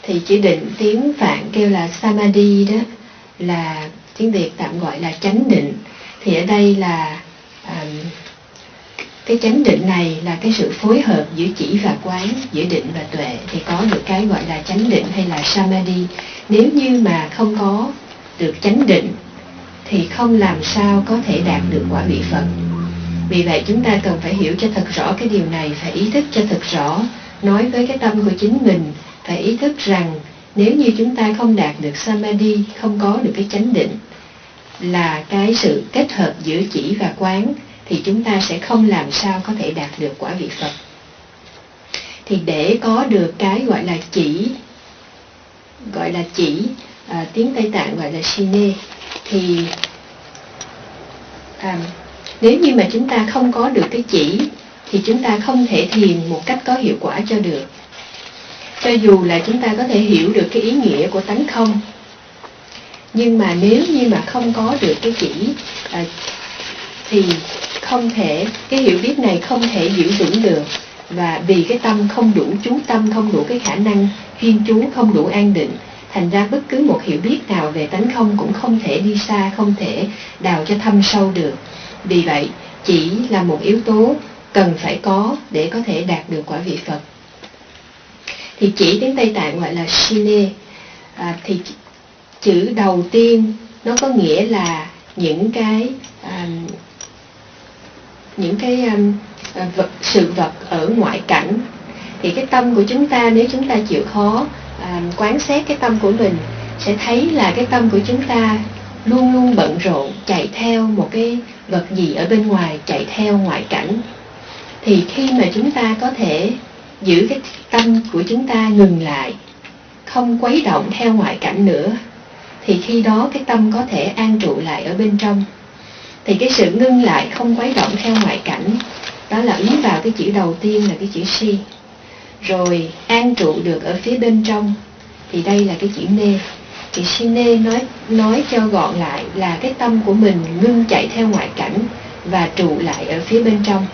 Thì chữ định tiếng Phạn kêu là samadhi, đó là tiếng Việt tạm gọi là chánh định. Thì ở đây là cái chánh định này là cái sự phối hợp giữa chỉ và quán, giữa định và tuệ, thì có được cái gọi là chánh định hay là samadhi. Nếu như mà không có được chánh định thì không làm sao có thể đạt được quả vị Phật. Vì vậy chúng ta cần phải hiểu cho thật rõ cái điều này, phải ý thức cho thật rõ, nói với cái tâm của chính mình, phải ý thức rằng nếu như chúng ta không đạt được samadhi, không có được cái chánh định, là cái sự kết hợp giữa chỉ và quán, thì chúng ta sẽ không làm sao có thể đạt được quả vị Phật. Thì để có được cái gọi là chỉ, tiếng Tây Tạng gọi là shine, thì nếu như mà chúng ta không có được cái chỉ thì chúng ta không thể thiền một cách có hiệu quả cho được. Cho dù là chúng ta có thể hiểu được cái ý nghĩa của tánh không, nhưng mà nếu như mà không có được cái chỉ thì không thể, cái hiểu biết này không thể giữ vững được. Và vì cái tâm không đủ chú tâm, không đủ cái khả năng chuyên chú, không đủ an định, thành ra bất cứ một hiểu biết nào về tánh không cũng không thể đi xa, không thể đào cho thâm sâu được. Vì vậy, chỉ là một yếu tố cần phải có để có thể đạt được quả vị Phật. Thì chỉ tiếng Tây Tạng gọi là shine. Thì chữ đầu tiên nó có nghĩa là những cái sự vật ở ngoại cảnh. Thì cái tâm của chúng ta, nếu chúng ta chịu khó quán xét cái tâm của mình, sẽ thấy là cái tâm của chúng ta luôn luôn bận rộn, chạy theo một cái vật gì ở bên ngoài, chạy theo ngoại cảnh. Thì khi mà chúng ta có thể giữ cái tâm của chúng ta ngừng lại, không quấy động theo ngoại cảnh nữa, thì khi đó cái tâm có thể an trụ lại ở bên trong. Thì cái sự ngưng lại, không quấy động theo ngoại cảnh, đó là ứng vào cái chữ đầu tiên là cái chữ si. Rồi an trụ được ở phía bên trong, thì đây là cái chữ nê. Thì shine nói cho gọn lại là cái tâm của mình ngưng chạy theo ngoại cảnh và trụ lại ở phía bên trong.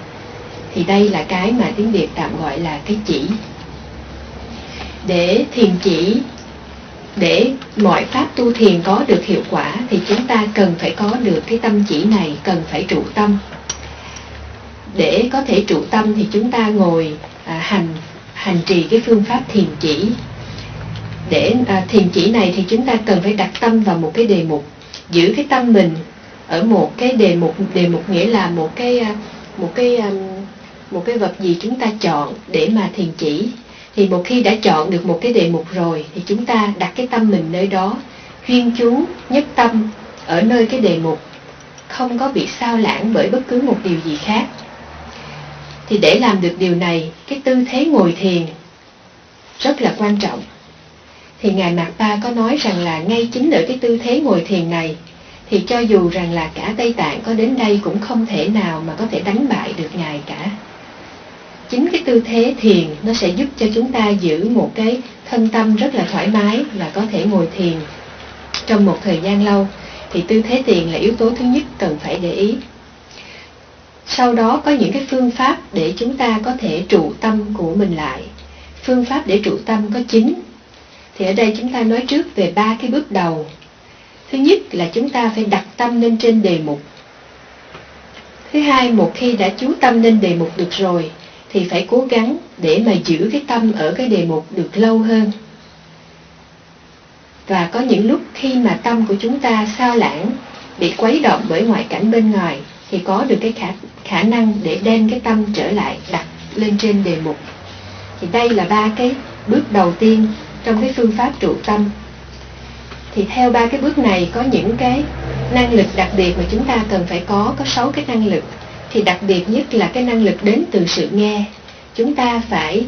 Thì đây là cái mà tiếng Việt tạm gọi là cái chỉ. Để thiền chỉ, để mọi pháp tu thiền có được hiệu quả thì chúng ta cần phải có được cái tâm chỉ này, cần phải trụ tâm. Để có thể trụ tâm thì chúng ta ngồi hành trì cái phương pháp thiền chỉ. Để thiền chỉ này thì chúng ta cần phải đặt tâm vào một cái đề mục, giữ cái tâm mình ở một cái đề mục nghĩa là một cái vật gì chúng ta chọn để mà thiền chỉ. Thì một khi đã chọn được một cái đề mục rồi thì chúng ta đặt cái tâm mình nơi đó, chuyên chú nhất tâm ở nơi cái đề mục, không có bị sao lãng bởi bất cứ một điều gì khác. Thì để làm được điều này, cái tư thế ngồi thiền rất là quan trọng. Thì Ngài Mạt Pa có nói rằng là ngay chính ở cái tư thế ngồi thiền này, thì cho dù rằng là cả Tây Tạng có đến đây cũng không thể nào mà có thể đánh bại được Ngài cả. Chính cái tư thế thiền nó sẽ giúp cho chúng ta giữ một cái thân tâm rất là thoải mái và có thể ngồi thiền trong một thời gian lâu. Thì tư thế thiền là yếu tố thứ nhất cần phải để ý. Sau đó có những cái phương pháp để chúng ta có thể trụ tâm của mình lại. Phương pháp để trụ tâm có 9. Thì ở đây chúng ta nói trước về 3 cái bước đầu. Thứ nhất là chúng ta phải đặt tâm lên trên đề mục. Thứ hai, một khi đã chú tâm lên đề mục được rồi thì phải cố gắng để mà giữ cái tâm ở cái đề mục được lâu hơn. Và có những lúc khi mà tâm của chúng ta sao lãng, bị quấy động bởi ngoại cảnh bên ngoài, thì thì có được cái khả năng để đem cái tâm trở lại đặt lên trên đề mục. Thì đây là 3 cái bước đầu tiên trong cái phương pháp trụ tâm. Thì theo 3 cái bước này có những cái năng lực đặc biệt mà chúng ta cần phải có 6 cái năng lực. Thì đặc biệt nhất là cái năng lực đến từ sự nghe. Chúng ta phải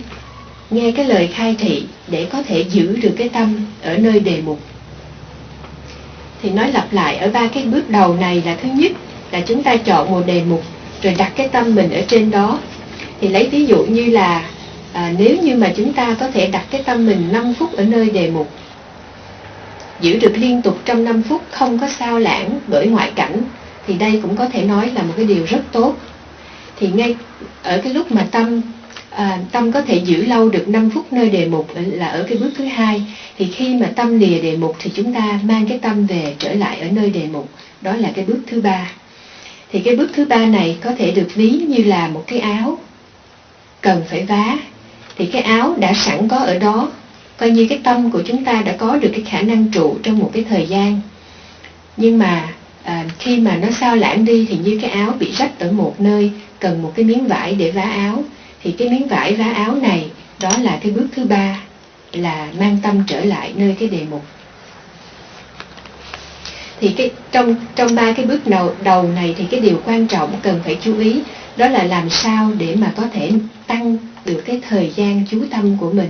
nghe cái lời khai thị để có thể giữ được cái tâm ở nơi đề mục. Thì nói lặp lại ở 3 cái bước đầu này là thứ nhất là chúng ta chọn một đề mục rồi đặt cái tâm mình ở trên đó. Thì lấy ví dụ như là nếu như mà chúng ta có thể đặt cái tâm mình 5 phút ở nơi đề mục, giữ được liên tục trong 5 phút không có sao lãng bởi ngoại cảnh, thì đây cũng có thể nói là một cái điều rất tốt. Thì ngay ở cái lúc mà tâm có thể giữ lâu được 5 phút nơi đề mục là ở cái bước thứ 2. Thì khi mà tâm lìa đề mục thì chúng ta mang cái tâm về trở lại ở nơi đề mục. Đó là cái bước thứ 3. Thì cái bước thứ 3 này có thể được ví như là một cái áo cần phải vá. Thì cái áo đã sẵn có ở đó, coi như cái tâm của chúng ta đã có được cái khả năng trụ trong một cái thời gian. Nhưng mà khi mà nó sao lãng đi thì như cái áo bị rách ở một nơi, cần một cái miếng vải để vá áo. Thì cái miếng vải vá áo này, đó là cái bước thứ 3, là mang tâm trở lại nơi cái đề mục. Thì trong 3 cái bước đầu này thì cái điều quan trọng cần phải chú ý đó là làm sao để mà có thể tăng được cái thời gian chú tâm của mình.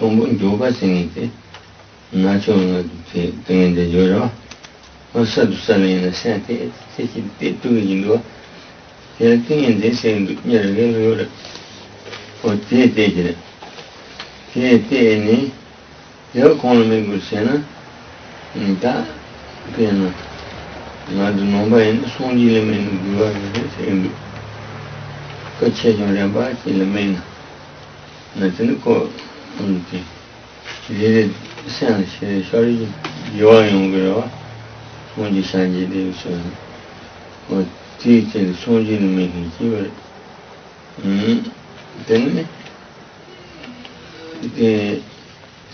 동분 교과생인데 나중에 등인데 여러 어서도 살리는 세대 세기 때도 등인데 생도 여러 개를 어떻게 되지래 때니 여 공을 글쎄는 다 그냥 나도 nomba인 손질에는 그거는 생도 그 체중을 봐지면 나는 거 이제 생시 소리 요용으로 손지 산지를 서 뒤에 손지는 매기지 때문에 이제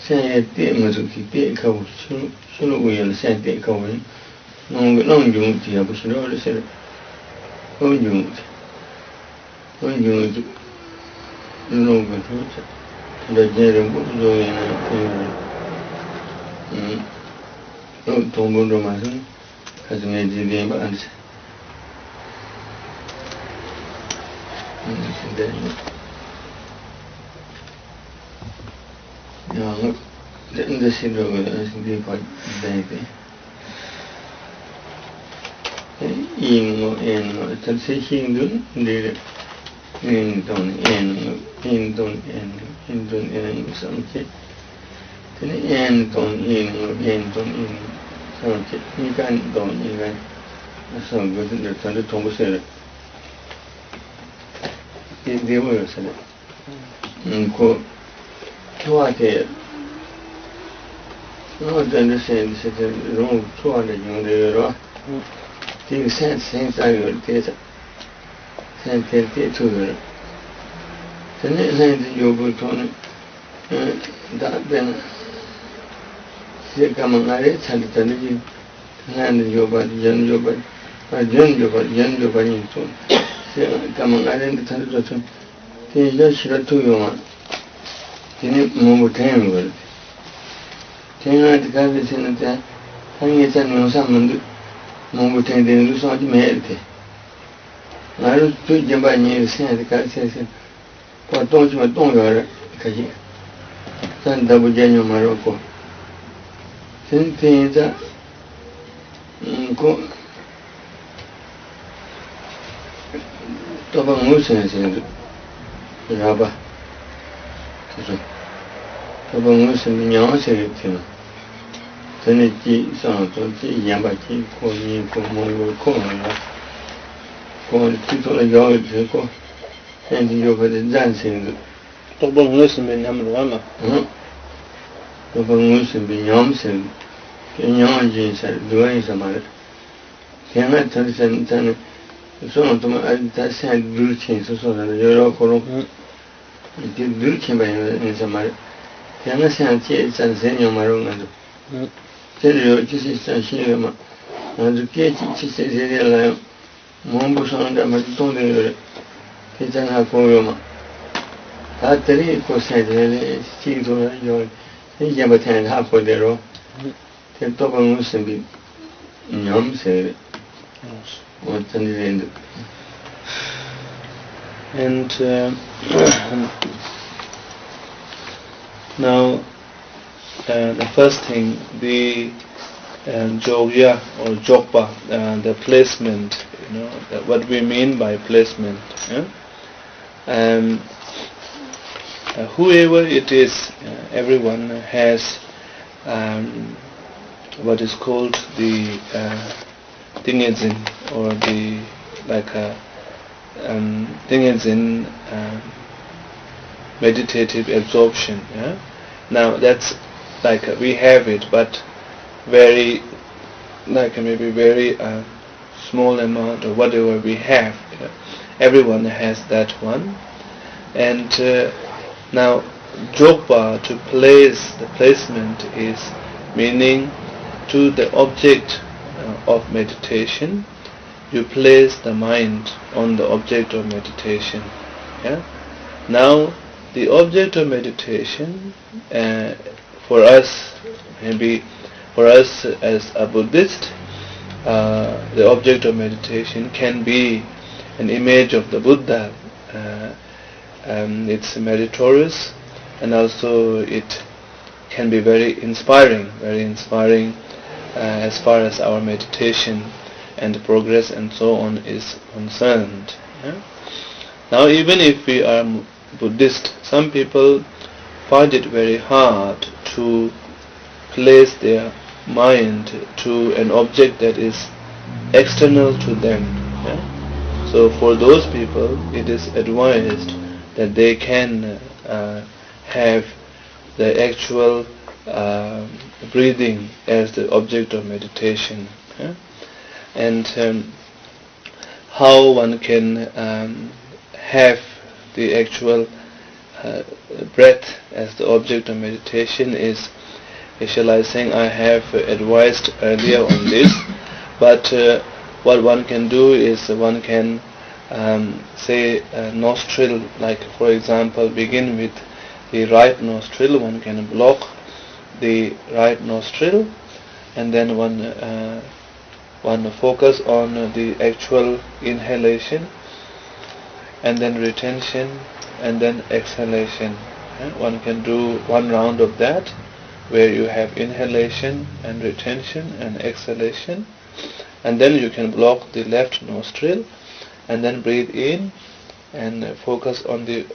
생에 때문에 그때 가고 술로 우연히 생때 가고 너무 좀 뒤에 보시러 그래서 너무 Dajerem buzoyena tombondo masun kazunge jide banse ya the sidro sindi pa dete ingo en tanse hindun de Indon samche. Then Indon samche. Ikan don ikan. So good the thunder tombo said. They were said. Ko Tuate. No, understand said wrong to the young. Things sense I will get. Sentente to the next yoga that then Sikamangare Sanitani and yoga, young yoga, young yoga in soon. Sikamangare and the Tanton. They just to you. Then more time will. Ten at the garbage in the hanging it and some more time than do something made. 나를 또 전반에 생각해서 보통 좀 동요를 가지. 산다부 제녀 말고. 진짜 그 또방 무슨 생각 라바. 그래서 또방 무슨 녀석이 있잖아. 전에 지 양바지 고니 고모로 고모라. Con titolo io dico e io vedo dancing dopo musim ben hamrama dopo musim ben yomsen che nyonji sa due samare Yana Tansan, so that's a good change, so that you're all good change in Samari. Yana Santi is a senior Marunga. Tell you, this is a cinema. And the cage is a Mombus on the Maton, Kitana Koroma. That 3% still to your Yamatan half of the row. The top of Muslim Yum said, what's the end? And now the first thing, the jogya or jokpa, the placement, what we mean by placement. Whoever it is, everyone has what is called the tingedzin, or the tingedzin meditative absorption. Now that's like we have it, but very maybe very small amount or whatever we have. Everyone has that one, and now jokpa, to place, the placement is meaning to the object of meditation. You place the mind on the object of meditation. Now the object of meditation, for us, maybe for us as a Buddhist, the object of meditation can be an image of the Buddha. It's meritorious, and also it can be very inspiring as far as our meditation and progress and so on is concerned. Now even if we are Buddhist, some people find it very hard to place their mind to an object that is external to them. So for those people, it is advised that they can have the actual breathing as the object of meditation. And how one can have the actual breath as the object of meditation is, shall I say, I have advised earlier on this, but what one can do is one can say nostril, like for example begin with the right nostril. One can block the right nostril, and then one focus on the actual inhalation, and then retention, and then exhalation. One can do one round of that, where you have inhalation and retention and exhalation, and then you can block the left nostril and then breathe in and focus on the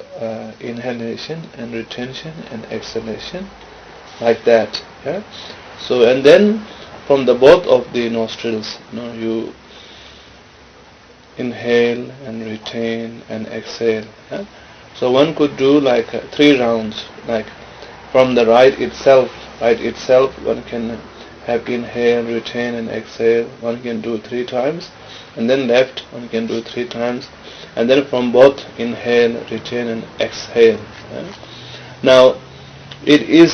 inhalation and retention and exhalation, like that. So, and then from the both of the nostrils, you inhale and retain and exhale. So one could do like 3 rounds, like from the right itself one can have inhale, retain and exhale. One can do 3 times, and then left one can do 3 times, and then from both inhale, retain and exhale. Now it is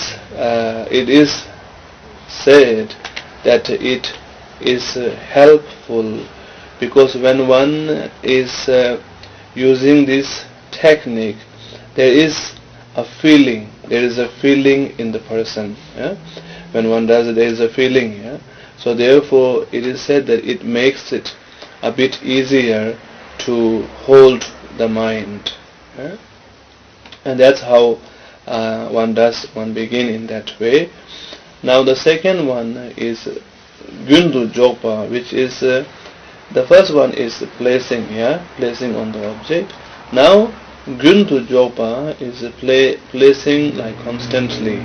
said that it is helpful, because when one is using this technique, there is a feeling in the person. When one does it, there is a feeling. So therefore it is said that it makes it a bit easier to hold the mind. And that's how one begin in that way. Now the second one is Gundu Jokpa, which is the first one is placing on the object. Now Gundu Jokpa is placing like constantly,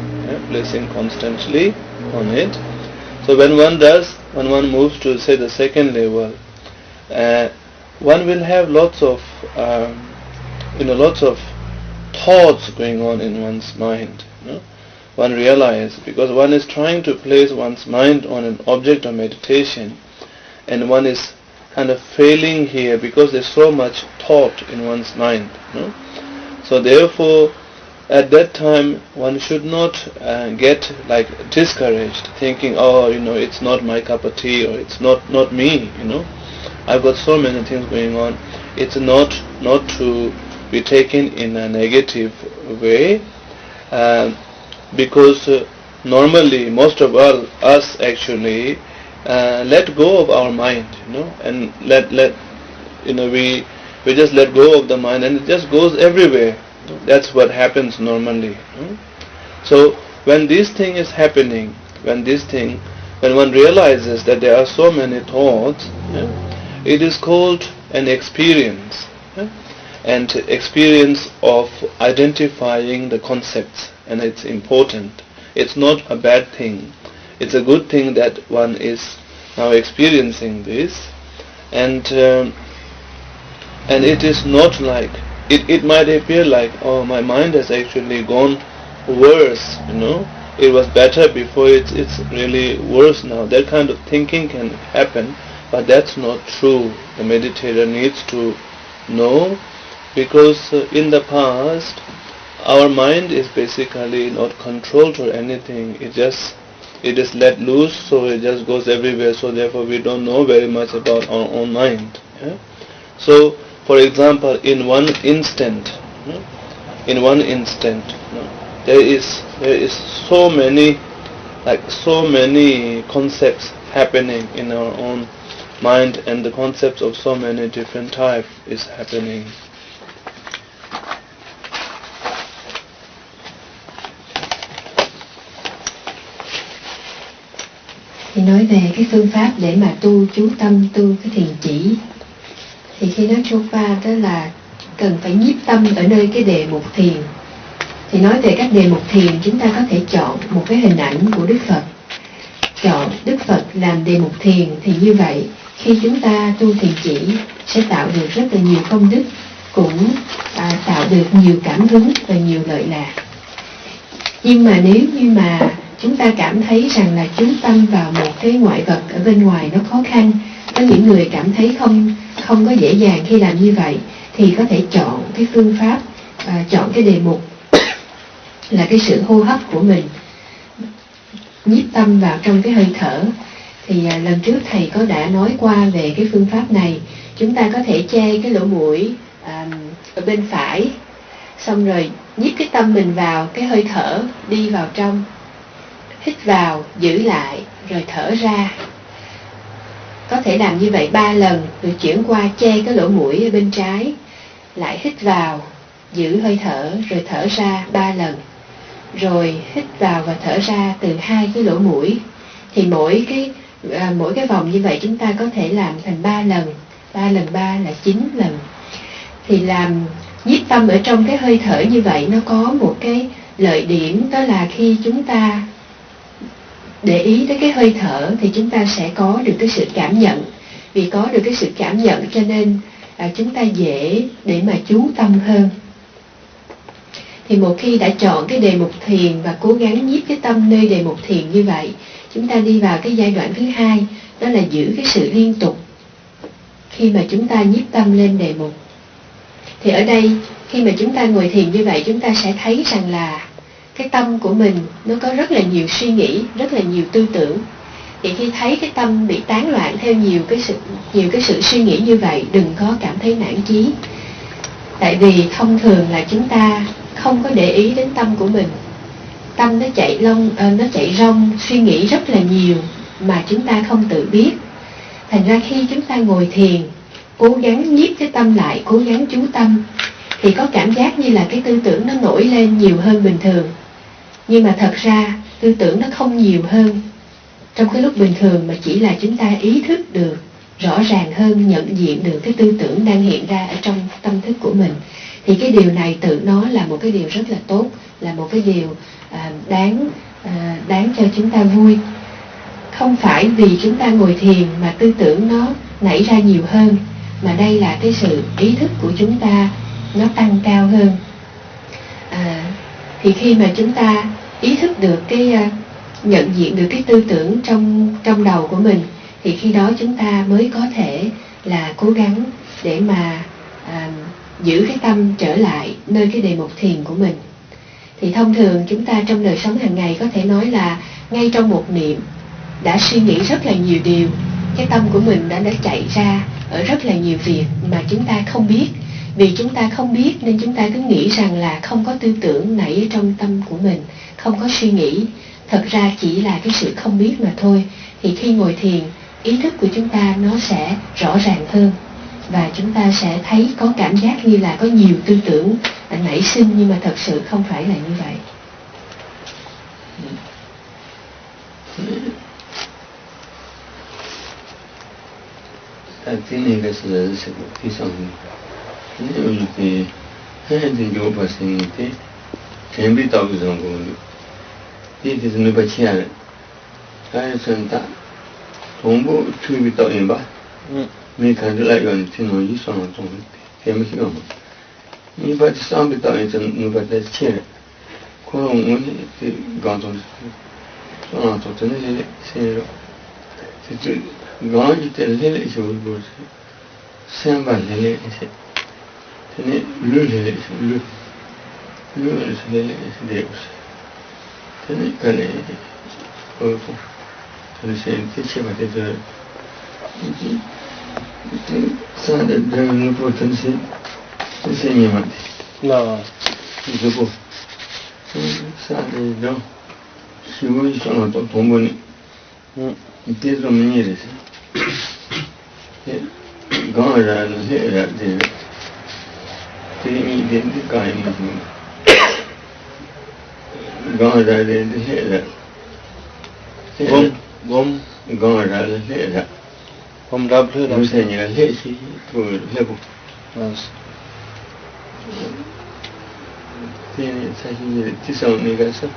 placing constantly on it. So when one moves to say the second level, one will have lots of thoughts going on in one's mind. One realizes, because one is trying to place one's mind on an object of meditation, and one is kind of failing here because there's so much thought in one's mind. So therefore, at that time, one should not get like discouraged, thinking, oh, it's not my cup of tea, or it's not me. I've got so many things going on. It's not to be taken in a negative way, because normally most of us actually let go of our mind, and we just let go of the mind, and it just goes everywhere. That's what happens normally. So when this thing is happening, when one realizes that there are so many thoughts, it is called an experience, and experience of identifying the concepts, and it's important. It's not a bad thing. It's a good thing that one is now experiencing this, and it is not like, it might appear like, oh, my mind has actually gone worse, it was better before, it's really worse now. That kind of thinking can happen, but that's not true. The meditator needs to know, because in the past our mind is basically not controlled or anything. It is let loose, so it just goes everywhere. So therefore we don't know very much about our own mind. So for example, in one instant, there is so many concepts happening in our own mind, and the concepts of so many different types is happening. Thì nói về cái phương pháp để mà tu chú tâm, tu cái thiền chỉ, thì khi nói Tsongkhapa đó là cần phải nhiếp tâm ở nơi cái đề mục thiền. Thì nói về các đề mục thiền, chúng ta có thể chọn một cái hình ảnh của Đức Phật, chọn Đức Phật làm đề mục thiền, thì như vậy khi chúng ta tu thiền chỉ sẽ tạo được rất là nhiều công đức, cũng tạo được nhiều cảm hứng và nhiều lợi lạc. Nhưng mà nếu như mà chúng ta cảm thấy rằng là chú tâm vào một cái ngoại vật ở bên ngoài nó khó khăn, có những người cảm thấy không có dễ dàng khi làm như vậy, thì có thể chọn cái phương pháp, chọn cái đề mục là cái sự hô hấp của mình, nhiếp tâm vào trong cái hơi thở. Thì lần trước thầy có đã nói qua về cái phương pháp này. Chúng ta có thể che cái lỗ mũi ở bên phải, xong rồi nhiếp cái tâm mình vào cái hơi thở, đi vào trong, hít vào, giữ lại, rồi thở ra. Có thể làm như vậy 3 lần, rồi chuyển qua che cái lỗ mũi ở bên trái, lại hít vào, giữ hơi thở, rồi thở ra 3 lần. Rồi hít vào và thở ra từ 2 cái lỗ mũi. Thì mỗi cái vòng như vậy chúng ta có thể làm thành 3 lần. 3 lần 3 là 9 lần. Thì làm nhiếp tâm ở trong cái hơi thở như vậy nó có một cái lợi điểm, đó là khi chúng ta để ý tới cái hơi thở thì chúng ta sẽ có được cái sự cảm nhận. Vì có được cái sự cảm nhận cho nên chúng ta dễ để mà chú tâm hơn. Thì một khi đã chọn cái đề mục thiền và cố gắng nhiếp cái tâm nơi đề mục thiền như vậy, chúng ta đi vào cái giai đoạn thứ hai, đó là giữ cái sự liên tục khi mà chúng ta nhiếp tâm lên đề mục. Thì ở đây khi mà chúng ta ngồi thiền như vậy, chúng ta sẽ thấy rằng là cái tâm của mình nó có rất là nhiều suy nghĩ, rất là nhiều tư tưởng. Thì khi thấy cái tâm bị tán loạn theo nhiều cái sự suy nghĩ như vậy, đừng có cảm thấy nản chí. Tại vì thông thường là chúng ta không có để ý đến tâm của mình. Tâm nó chạy rong, suy nghĩ rất là nhiều mà chúng ta không tự biết. Thành ra khi chúng ta ngồi thiền, cố gắng nhiếp cái tâm lại, cố gắng chú tâm, thì có cảm giác như là cái tư tưởng nó nổi lên nhiều hơn bình thường. Nhưng mà thật ra tư tưởng nó không nhiều hơn trong cái lúc bình thường, mà chỉ là chúng ta ý thức được rõ ràng hơn, nhận diện được cái tư tưởng đang hiện ra ở trong tâm thức của mình. Thì cái điều này tự nó là một cái điều rất là tốt, là một cái điều đáng cho chúng ta vui. Không phải vì chúng ta ngồi thiền mà tư tưởng nó nảy ra nhiều hơn, mà đây là cái sự ý thức của chúng ta nó tăng cao hơn. Thì khi mà chúng ta ý thức được nhận diện được cái tư tưởng trong đầu của mình, thì khi đó chúng ta mới có thể là cố gắng để mà giữ cái tâm trở lại nơi cái đề mục thiền của mình. Thì thông thường chúng ta trong đời sống hàng ngày có thể nói là ngay trong một niệm đã suy nghĩ rất là nhiều điều, cái tâm của mình đã chạy ra ở rất là nhiều việc mà chúng ta không biết. Vì chúng ta không biết nên chúng ta cứ nghĩ rằng là không có tư tưởng nảy ở trong tâm của mình, không có suy nghĩ. Thật ra chỉ là cái sự không biết mà thôi. Thì khi ngồi thiền, ý thức của chúng ta nó sẽ rõ ràng hơn, và chúng ta sẽ thấy có cảm giác như là có nhiều tư tưởng nảy sinh, nhưng mà thật sự không phải là như vậy. Tin này cái sự sẽ đi xong rồi thì hai thì vô bác sĩ thì chuẩn bị tàu cái xong rồi thì nó bắt chia rồi cái xong ta toàn bộ chuẩn bị tàu em ba mình看着来源听到一双种也没用你把这上边当一阵你把它切了可能我这刚种双种真的是是这刚一点来就不是三百来是这呢绿来绿是来是的这呢可能这是这些吧这个ça de potentiel enseignement là je peux ça de donc si vous ils sont dans ton bon des hommes quand là c'est là c'est une idée de quand même quand là c'est là quand là c'est là Om rab le Nous c'est une léchi pour le beau. C'est ça qui sont négatifs.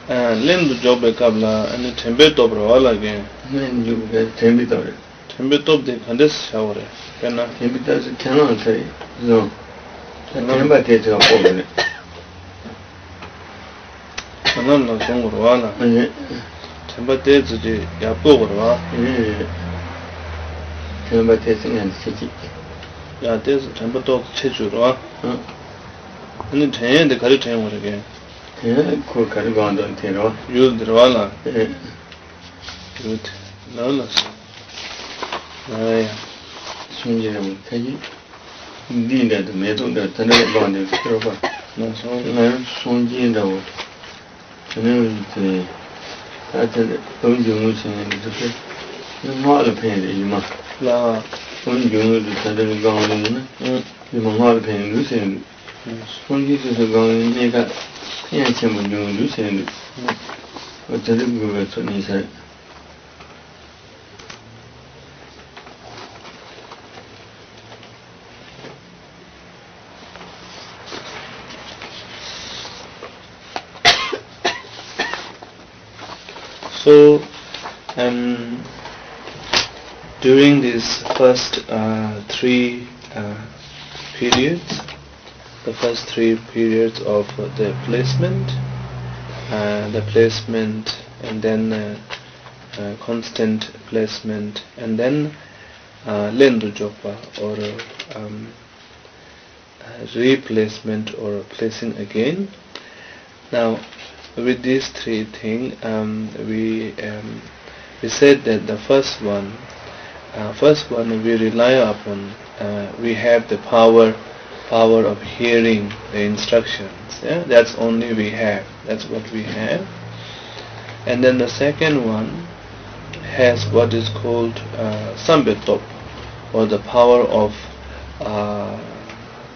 Len job kabla and tembe to bro ala ge. Men you get tembe to. Tembe to de khandes shower. Kana tembe to cannot say no. Tembe te to ko. Kana no song ro ala. temba te zuje ya pogorwa temba te singan chichi ya te temba to chechurwa ani thyen de khari thyen wore ge ko khari gondon thero yud dirwala yud nala ay sunje mu tayi dinda de medo de tane gonde thero ba na sunje da wo tane te That's don't you know something? You're not a pain, you must. La, when you know the sudden gone, you must not a pain, losing. When you just go in, you got handsome when you're losing. What's a little good to me, sir? So, during these first three periods, the first three periods of the placement, and then constant placement, and then lendu jopa, or replacement or placing again. Now, with these three things, we said that the first one we rely upon. We have the power of hearing the instructions. Yeah, that's only we have. That's what we have. And then the second one has what is called sambetop, or the power of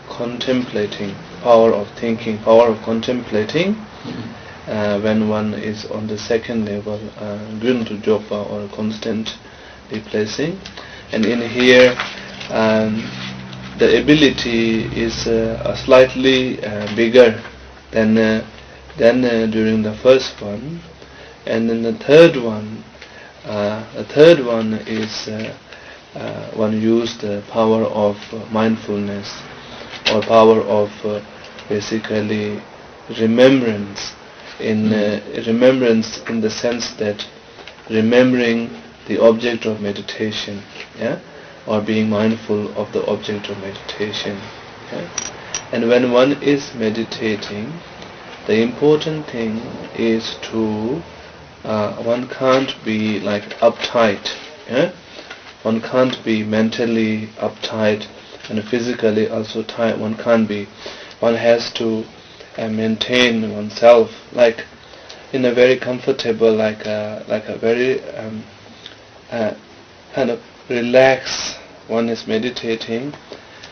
contemplating, power of thinking, power of contemplating. When one is on the second level, guntu jopa, or constant replacing, and in here the ability is slightly bigger than during the first one, and then the third one is one used the power of mindfulness, or power of basically remembrance. in remembrance in the sense that remembering the object of meditation, yeah, or being mindful of the object of meditation. Yeah? And when one is meditating, the important thing is to one can't be like uptight. Yeah? One can't be mentally uptight and physically also tight. One can't be. One has to maintain oneself like in a very comfortable, like a very kind of relaxed. One is meditating,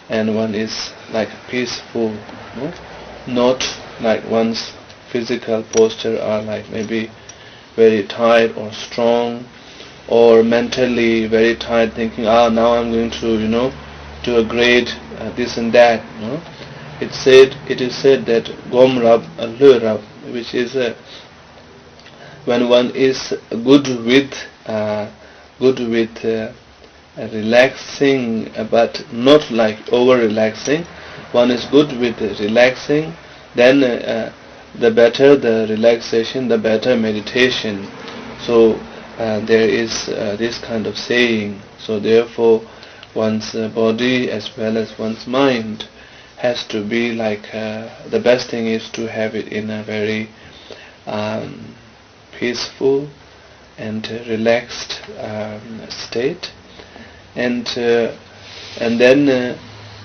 and one is like peaceful. No? Not like one's physical posture are like maybe very tight or strong, or mentally very tight, thinking, now I'm going to, do a grade, this and that. No? It is said that Gom Rab Lu Rab, which is when one is good with relaxing, but not like over relaxing. One is good with relaxing, then the better the relaxation, the better meditation. So there is this kind of saying. So therefore, one's body as well as one's mind has to be like the best thing is to have it in a very peaceful and relaxed state, and then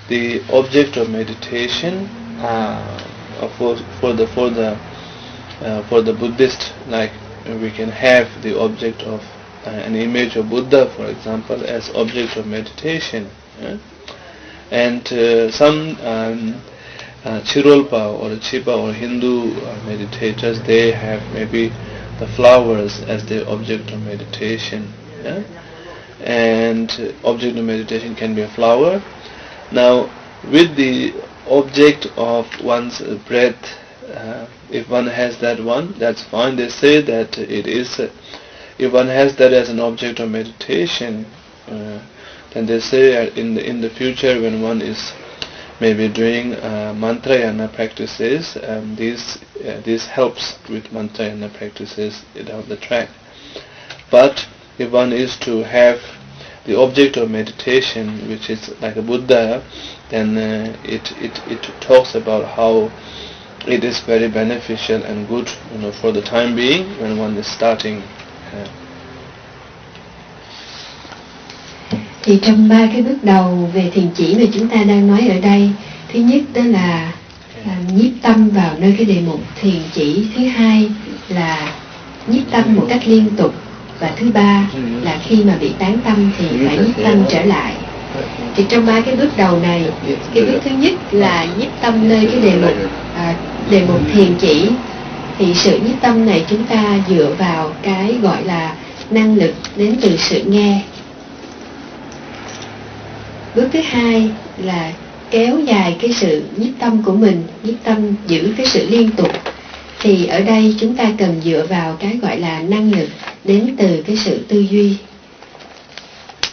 the object of meditation for the Buddhist, like we can have the object of an image of Buddha, for example, as object of meditation. And some Chirolpa or Chipa or Hindu meditators, they have maybe the flowers as their object of meditation. Yeah? And object of meditation can be a flower. Now, with the object of one's breath, if one has that one, that's fine. They say that it is, if one has that as an object of meditation, then they say in the future when one is maybe doing mantrayana practices, this helps with mantrayana practices down the track. But if one is to have the object of meditation, which is like a Buddha, then it talks about how it is very beneficial and good, for the time being when one is starting. Thì trong ba cái bước đầu về thiền chỉ mà chúng ta đang nói ở đây, thứ nhất đó là nhiếp tâm vào nơi cái đề mục thiền chỉ, thứ hai là nhiếp tâm một cách liên tục, và thứ ba là khi mà bị tán tâm thì phải nhiếp tâm trở lại. Thì trong ba cái bước đầu này, cái bước thứ nhất là nhiếp tâm nơi cái đề mục thiền chỉ, thì sự nhiếp tâm này chúng ta dựa vào cái gọi là năng lực đến từ sự nghe. Bước thứ hai là kéo dài cái sự nhiếp tâm của mình, nhiếp tâm giữ cái sự liên tục. Thì ở đây chúng ta cần dựa vào cái gọi là năng lực đến từ cái sự tư duy.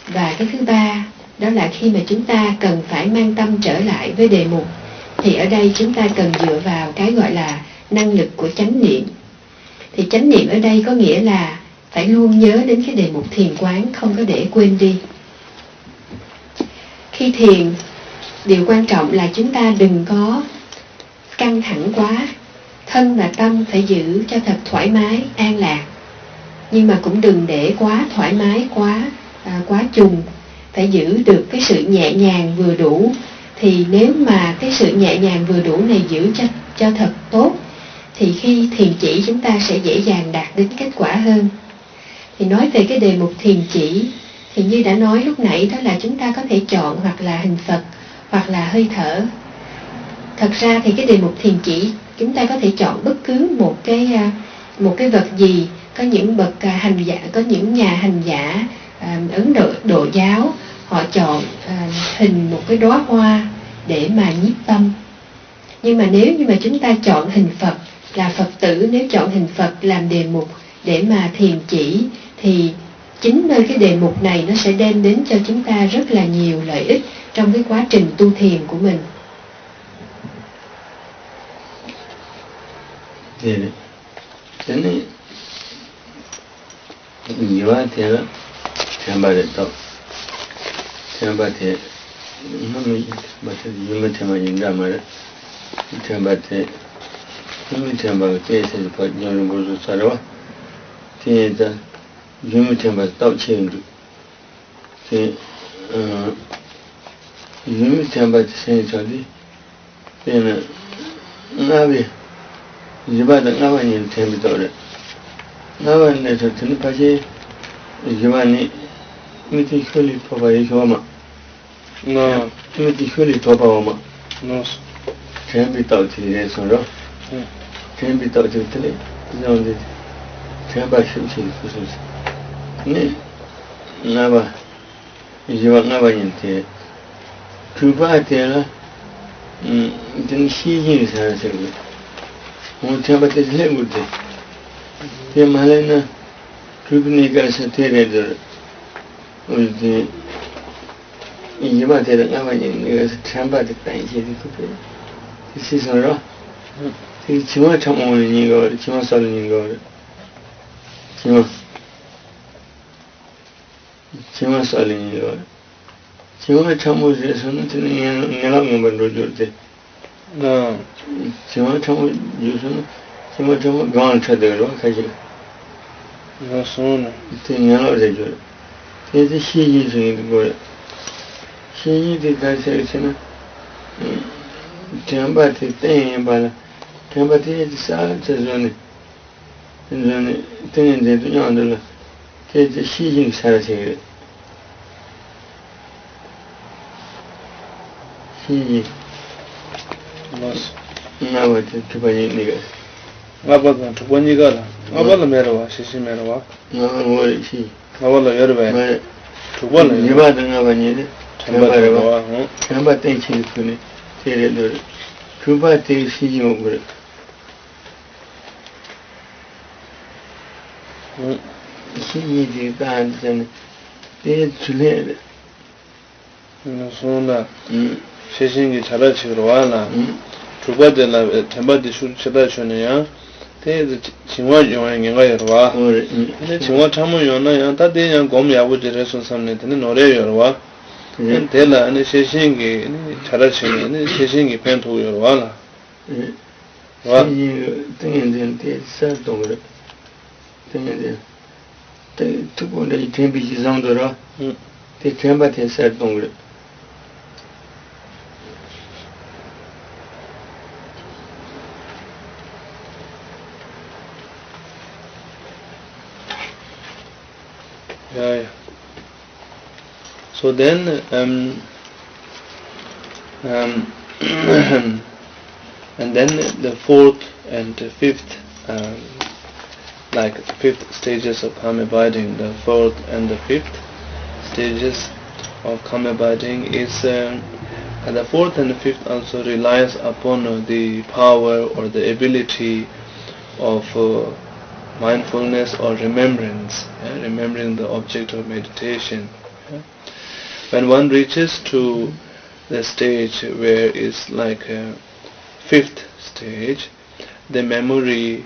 Và cái thứ ba đó là khi mà chúng ta cần phải mang tâm trở lại với đề mục, thì ở đây chúng ta cần dựa vào cái gọi là năng lực của chánh niệm. Thì chánh niệm ở đây có nghĩa là phải luôn nhớ đến cái đề mục thiền quán, không có để quên đi. Khi thiền, điều quan trọng là chúng ta đừng có căng thẳng quá. Thân và tâm phải giữ cho thật thoải mái, an lạc. Nhưng mà cũng đừng để quá thoải mái, quá trùng. Phải giữ được cái sự nhẹ nhàng vừa đủ. Thì nếu mà cái sự nhẹ nhàng vừa đủ này giữ cho thật tốt, thì khi thiền chỉ chúng ta sẽ dễ dàng đạt đến kết quả hơn. Thì nói về cái đề mục thiền chỉ, thì như đã nói lúc nãy, đó là chúng ta có thể chọn hoặc là hình Phật, hoặc là hơi thở. Thật ra thì cái đề mục thiền chỉ chúng ta có thể chọn bất cứ một cái vật gì. Có những bậc hành giả, có những nhà hành giả Ấn Độ giáo, họ chọn hình một cái đóa hoa để mà nhiếp tâm. Nhưng mà nếu như mà chúng ta chọn hình Phật là Phật tử, nếu chọn hình Phật làm đề mục để mà thiền chỉ, thì chính nơi cái đề mục này nó sẽ đem đến cho chúng ta rất là nhiều lợi ích trong cái quá trình tu thiền của mình. Then you are there, somebody talk. Somebody, no, but you met him in Lamrim. Somebody, you met him about this, but you don't go to Sarawa. You met him about stop change. You met him about saying something. Then, Navi, you bought the Navan in Temperature. Navan let her to the Pache, Giovanni, meeting fully Papa Homa. No, meeting fully Papa Homa. no, Can be taught to the sorrow. Can be taught to the no, can by shooting for Nava, you are never in there. To buy there, then she is her secret. Won't tell what is left with it. The Malena, Trubnigas a territor with the Yamata never in the chamber the time she could. This is a rock. It's too much on in God, it's not solid in God. Chima solid in God. Chima Chamu is something in a long number. no, Chima Chamu, you know, Chima Chamu gone to the rock. no sooner. Thing another day. There's a she using the good. She did that selection. Tamba the thing about Tamba the salad as on it. And then the thing they do not. There's a she using salad. She Loss. now what to buy niggas. Abba, when you got Abba Merawa, she Merawa. No worry, she. Abba Yorba. To one, You are the Navani. Tamba, Tamba thank you for it. Taylor. Tuba takes you over. She did that and they to let. no sooner. Shishing Charachiruana. To what the Tambadi should Chadachania. There's a Chimwa Yoang in Gairwa. And Chimwa Tamu Yona, that day and Gomia would the rest of some net in Oreo. And Tella and Shishingi, Charachin, and Shishingi pen to your walla. She then they sat over. Then they took on the temperatures on the rock. The temperature sat over. Yeah. So then, and then the fourth and the fifth, like the fifth stages of calm abiding, the fourth and the fifth stages of calm abiding is, and the fourth and the fifth also relies upon the power or the ability of mindfulness or remembrance, remembering the object of meditation. When one reaches to the stage where it's like a fifth stage, the memory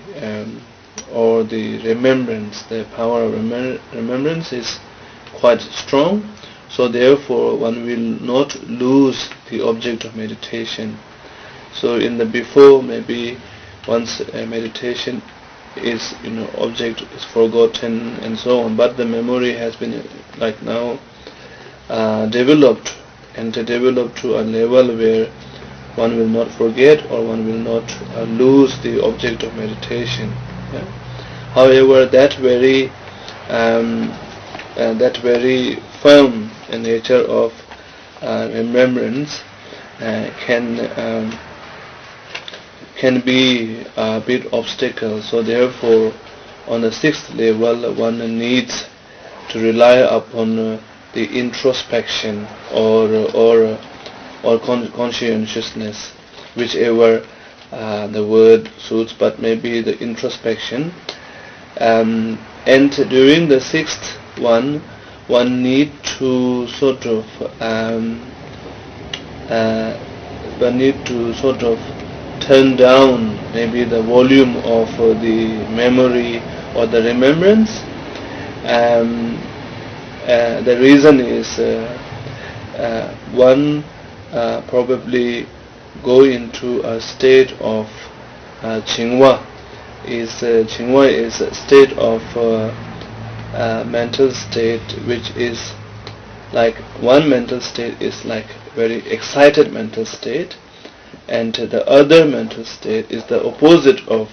or the remembrance, the power of remembrance is quite strong, so therefore one will not lose the object of meditation. So in the before, maybe once a meditation is, object is forgotten and so on, but the memory has been like now developed to a level where one will not forget or one will not lose the object of meditation. Yeah? However, that very firm nature of remembrance can be a bit obstacle. So therefore, on the sixth level, one needs to rely upon the introspection or conscientiousness, whichever the word suits, but maybe the introspection. And during the sixth one need to sort of turn down maybe the volume of the memory or the remembrance. The reason is one probably go into a state of Qingwa. Qingwa is a state of mental state which is like one mental state is like very excited mental state, and the other mental state is the opposite of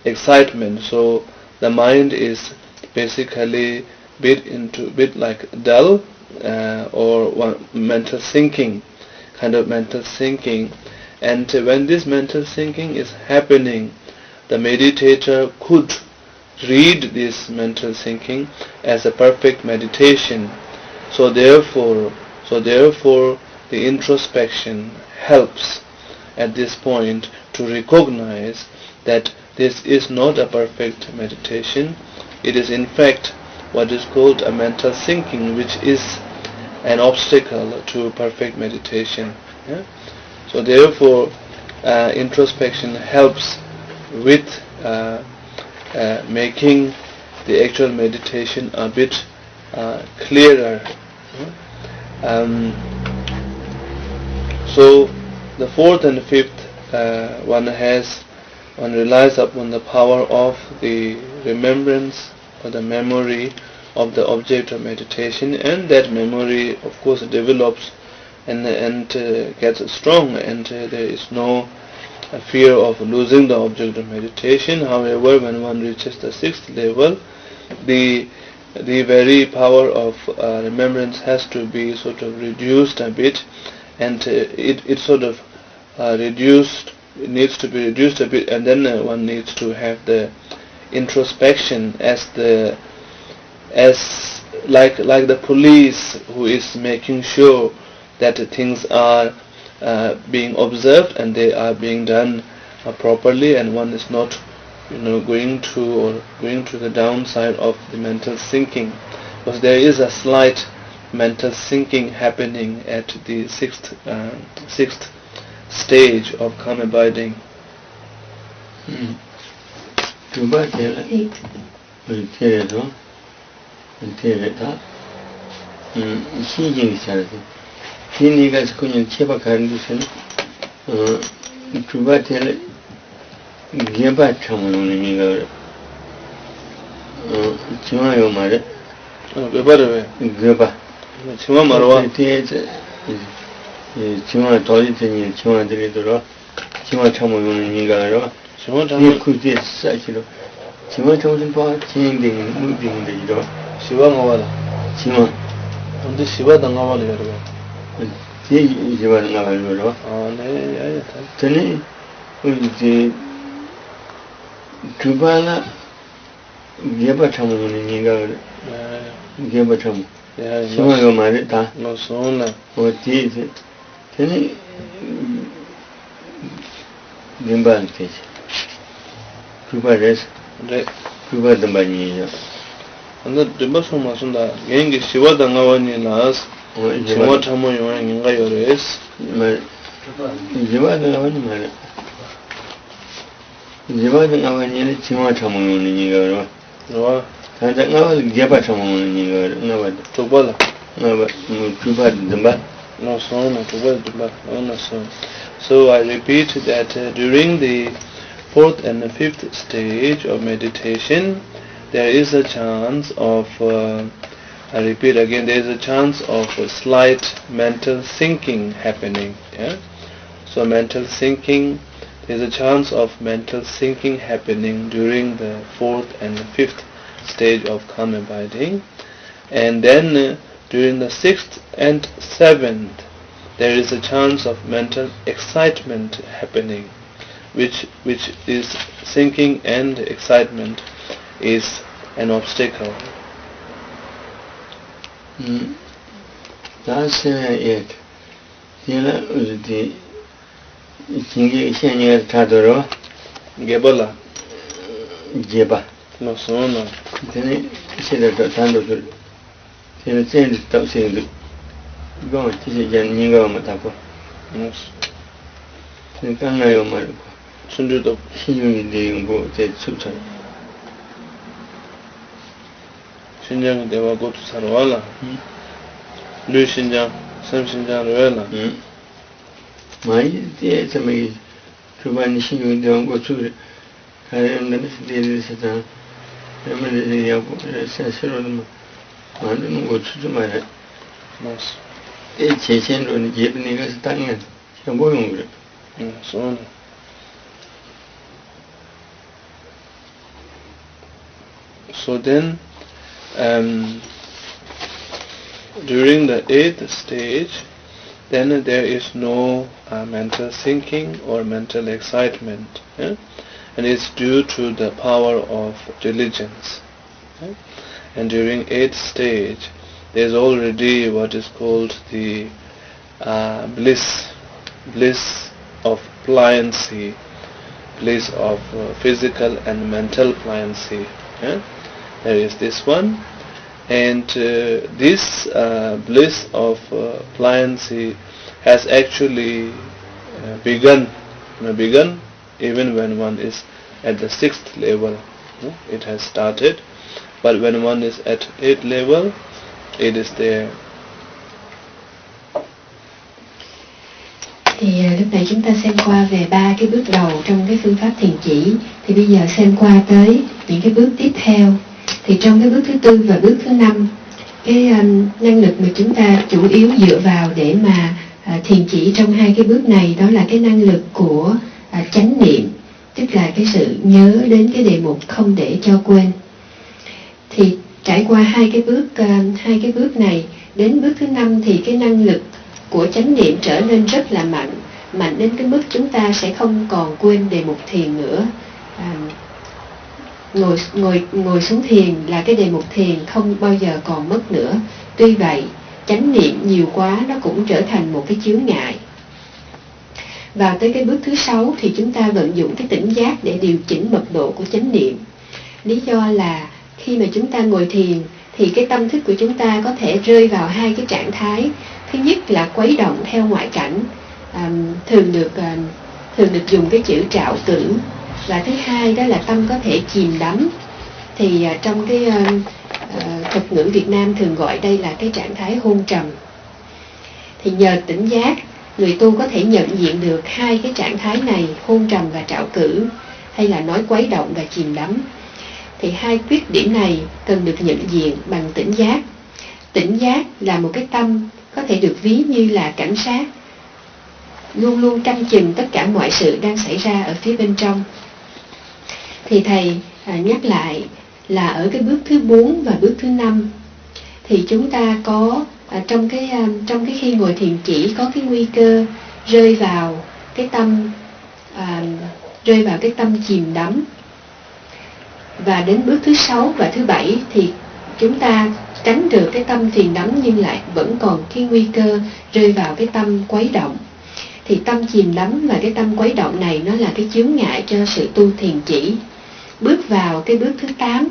excitement. So the mind is basically bit like dull or one mental thinking, kind of mental thinking. And when this mental thinking is happening, the meditator could read this mental thinking as a perfect meditation. So therefore the introspection helps at this point to recognize that this is not a perfect meditation. It is in fact what is called a mental thinking, which is an obstacle to perfect meditation. Yeah? So therefore introspection helps with making the actual meditation a bit clearer. So the fourth and fifth, one relies upon the power of the remembrance or the memory of the object of meditation, and that memory of course develops and gets strong, and there is no fear of losing the object of meditation. However, when one reaches the sixth level, the very power of remembrance has to be sort of reduced a bit, and it sort of needs to be reduced a bit, and then one needs to have the introspection as like the police who is making sure that things are being observed and they are being done properly, and one is not going to the downside of the mental thinking, because there is a slight mental thinking happening at the sixth stage of calm abiding. So I repeat that during the fourth and the fifth stage of meditation, there is a chance of, I repeat again, there is a chance of a slight mental thinking happening. Yeah? So mental thinking, there is a chance of mental thinking happening during the fourth and the fifth stage of calm abiding. And then during the sixth and seventh, there is a chance of mental excitement happening, which is thinking and excitement is an obstacle. Gebola. Jeba. No sono. Then she Go to the Janigo Matako. Nên các ngày ở mà 순주도 신중히 내용고 제 추천. 신장 대화 고투 사러와라. 류 신장, 삼 신장 로야라. 많이 때 समय 그만 신중히 내용고 주 가는데 데리서다. 그러면 야고 세세로는 만드는 거 추지 말아. 맞어. 이 제신로는 예쁘니까 땅에 보이는 거래. 손. So then, during the 8th stage, then there is no mental thinking or mental excitement, and it's due to the power of diligence. And during 8th stage, there is already what is called the bliss of pliancy, bliss of physical and mental pliancy. There is this one, and this bliss of pliancy has actually begun even when one is at the 6th level. It has started, but when one is at 8th level, it is there. Thì lúc này chúng ta xem qua về 3 cái bước đầu trong cái phương pháp thiền chỉ. Thì bây giờ xem qua tới những cái bước tiếp theo. Thì trong cái bước thứ 4 và bước thứ 5, cái năng lực mà chúng ta chủ yếu dựa vào để mà thiền chỉ trong 2 cái bước này, đó là cái năng lực của chánh niệm, tức là cái sự nhớ đến cái đề mục không để cho quên. Thì trải qua 2 cái bước này, đến bước thứ 5 thì cái năng lực của chánh niệm trở nên rất là mạnh đến cái mức chúng ta sẽ không còn quên đề mục thiền nữa. Ngồi xuống thiền là cái đề mục thiền không bao giờ còn mất nữa. Tuy vậy, chánh niệm nhiều quá nó cũng trở thành một cái chướng ngại. Vào tới cái bước thứ 6 thì chúng ta vận dụng cái tỉnh giác để điều chỉnh mật độ của chánh niệm. Lý do là khi mà chúng ta ngồi thiền thì cái tâm thức của chúng ta có thể rơi vào 2 cái trạng thái. Thứ nhất là khuấy động theo ngoại cảnh, thường được dùng cái chữ trạo cử. Và thứ hai đó là tâm có thể chìm đắm. Thì trong cái thuật ngữ Việt Nam thường gọi đây là cái trạng thái hôn trầm. Thì nhờ tỉnh giác, người tu có thể nhận diện được 2 cái trạng thái này, hôn trầm và trạo cử, hay là nói khuấy động và chìm đắm. Thì 2 khuyết điểm này cần được nhận diện bằng tỉnh giác. Tỉnh giác là một cái tâm có thể được ví như là cảnh sát, luôn luôn canh chừng tất cả mọi sự đang xảy ra ở phía bên trong. Thì thầy nhắc lại là ở cái bước thứ 4 và bước thứ 5 thì chúng ta có trong cái khi ngồi thiền chỉ có cái nguy cơ rơi vào cái tâm chìm đắm. Và đến bước thứ 6 và thứ 7 thì chúng ta tránh được cái tâm thiền đắm nhưng lại vẫn còn cái nguy cơ rơi vào cái tâm quấy động. Thì tâm chìm đắm và cái tâm quấy động này nó là cái chướng ngại cho sự tu thiền chỉ. Bước vào cái bước thứ 8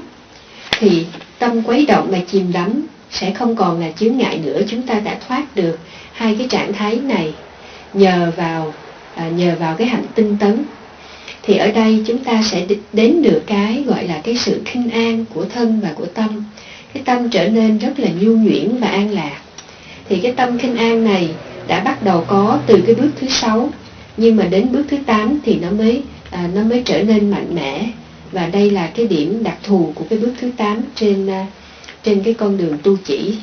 thì tâm quấy động và chìm đắm sẽ không còn là chướng ngại nữa. Chúng ta đã thoát được 2 cái trạng thái này nhờ vào cái hạnh tinh tấn. Thì ở đây chúng ta sẽ đến được cái gọi là cái sự khinh an của thân và của tâm. Cái tâm trở nên rất là nhu nhuyễn và an lạc. Thì cái tâm khinh an này đã bắt đầu có từ cái bước thứ 6, nhưng mà đến bước thứ 8 thì nó mới trở nên mạnh mẽ. Và đây là cái điểm đặc thù của cái bước thứ 8 trên cái con đường tu chỉ.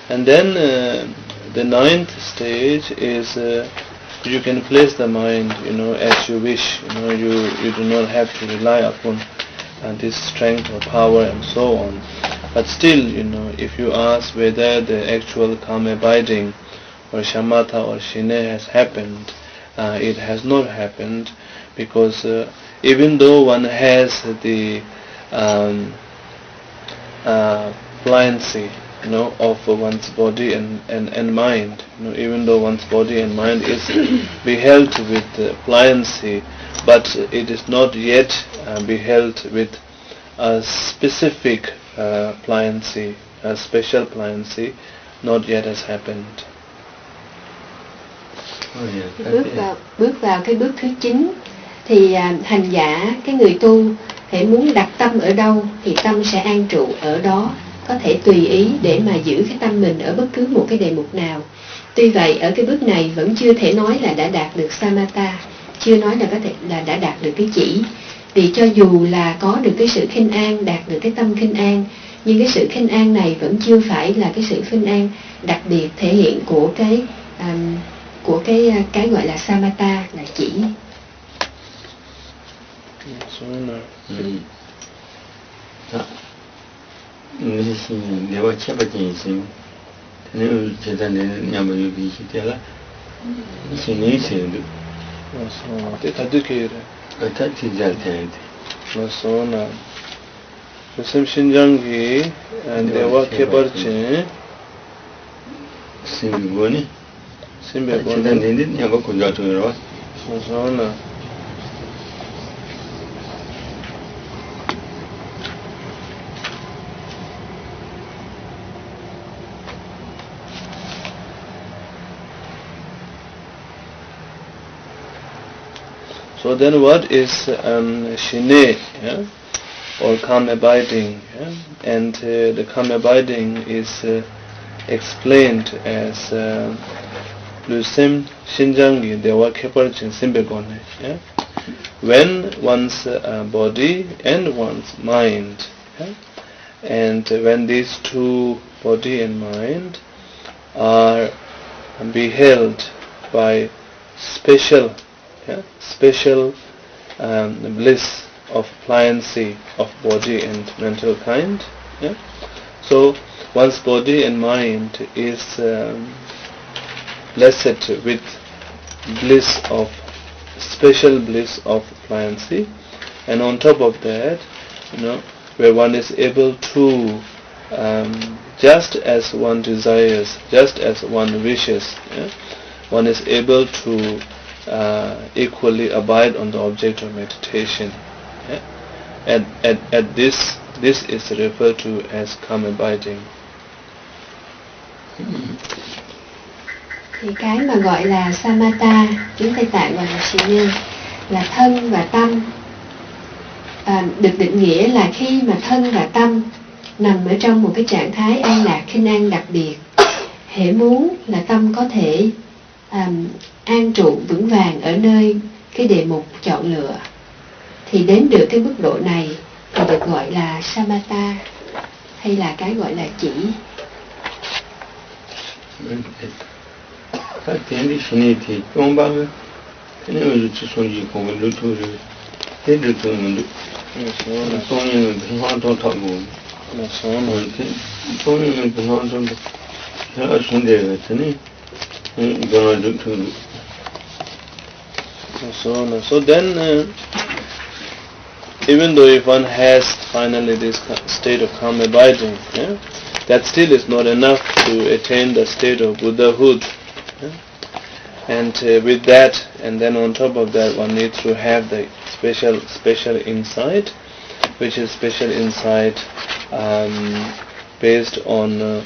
And then the 9th stage is you can place the mind, as you wish. You do not have to rely upon this strength or power and so on. But still, if you ask whether the actual calm abiding or shamatha or shine has happened, it has not happened, because even though one has the pliancy, of one's body and mind, even though one's body and mind is beheld with pliancy, but it is not yet beheld with a specific pliancy, a special pliancy, not yet has happened. Bước vào cái bước thứ 9 thì hành giả, cái người tu hễ muốn đặt tâm ở đâu thì tâm sẽ an trụ ở đó, có thể tùy ý để mà giữ cái tâm mình ở bất cứ một cái đề mục nào. Tuy vậy ở cái bước này vẫn chưa thể nói là đã đạt được samatha, chưa nói là có thể là đã đạt được cái chỉ. Vì cho dù là có được cái sự khinh an, đạt được cái tâm khinh an, nhưng cái sự khinh an này vẫn chưa phải là cái sự khinh an đặc biệt thể hiện của cái gọi là samatha, là chỉ. Nếu chấp nhận xin, nếu chúng ta nên nhằm vào việc gì thế là xin nên xin được. Thế thật được kìa. Thật thì giả thế. Nó số nào. Xem xin rằng gì, Dawa kebar che. Xin bị goni. Xin bị goni. Chúng ta nên nhằm vào cuộc đời rồi. Nó số nào. So then what is shine, or calm abiding? And the calm abiding is explained as Lusim Shinjangi Dawa Keparchin Simbegone. When one's body and one's mind, and when these two, body and mind, are beheld by special bliss of pliancy of body and mental kind. So one's body and mind is blessed with special bliss of pliancy, and on top of that, where one is able to, just as one desires, just as one wishes, one is able to equally abide on the object of meditation. At this is referred to as calm abiding. Thì cái mà gọi là samatha, tiếng Tây Tạng gọi là shine, là thân và tâm, được định nghĩa là khi mà thân và tâm nằm ở trong một cái trạng thái an lạc khinh an đặc biệt. Hễ muốn là tâm có thể an trụ vững vàng ở nơi cái đề mục chọn lựa, thì đến được cái mức độ này thì được gọi là samatha, hay là cái gọi là chỉ. Các tiếng đi xin thì không bao giờ thế nên là chỉ son gì cũng được thôi rồi, thế được thôi mình được. Tôi như mình hoàn toàn thọ ngủ, tôi như mình hoàn toàn thế ở xuống đề rồi thế này, còn được thôi. So then, even though if one has finally this state of calm abiding, that still is not enough to attain the state of Buddhahood. And with that, and then on top of that, one needs to have the special insight, which is special insight based on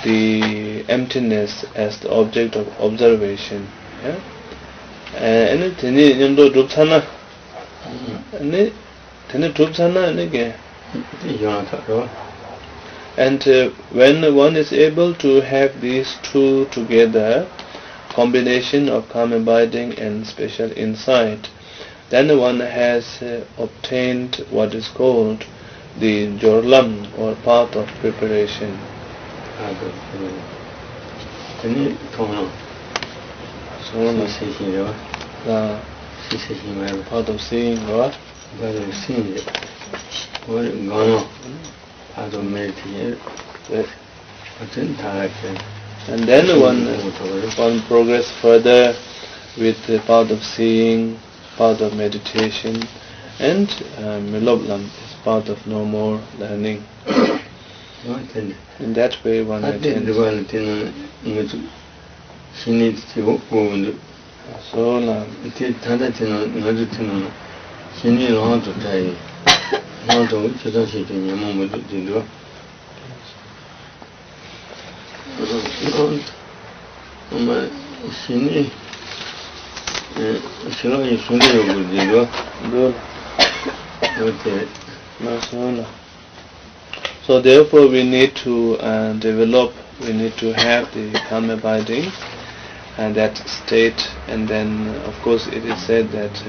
the emptiness as the object of observation. And when one is able to have these two together, combination of calm abiding and special insight, then one has obtained what is called the jorlam, or path of preparation. Path of seeing, what? Path of seeing, path of meditation. And then one progress further with the part of seeing, part of meditation, and Miloblam is part of no more learning. In that way one attains. So So therefore we need to develop, we need to have the calm abiding and that state, and then of course it is said that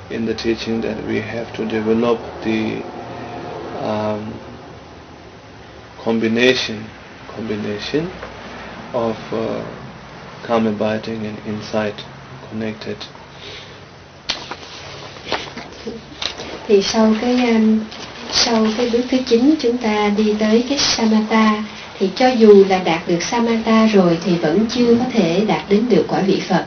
in the teaching that we have to develop the combination of calm abiding and insight connected. Thì sau cái bước thứ 9 chúng ta đi tới cái samatha, thì cho dù là đạt được samatha rồi thì vẫn chưa có thể đạt đến được quả vị Phật.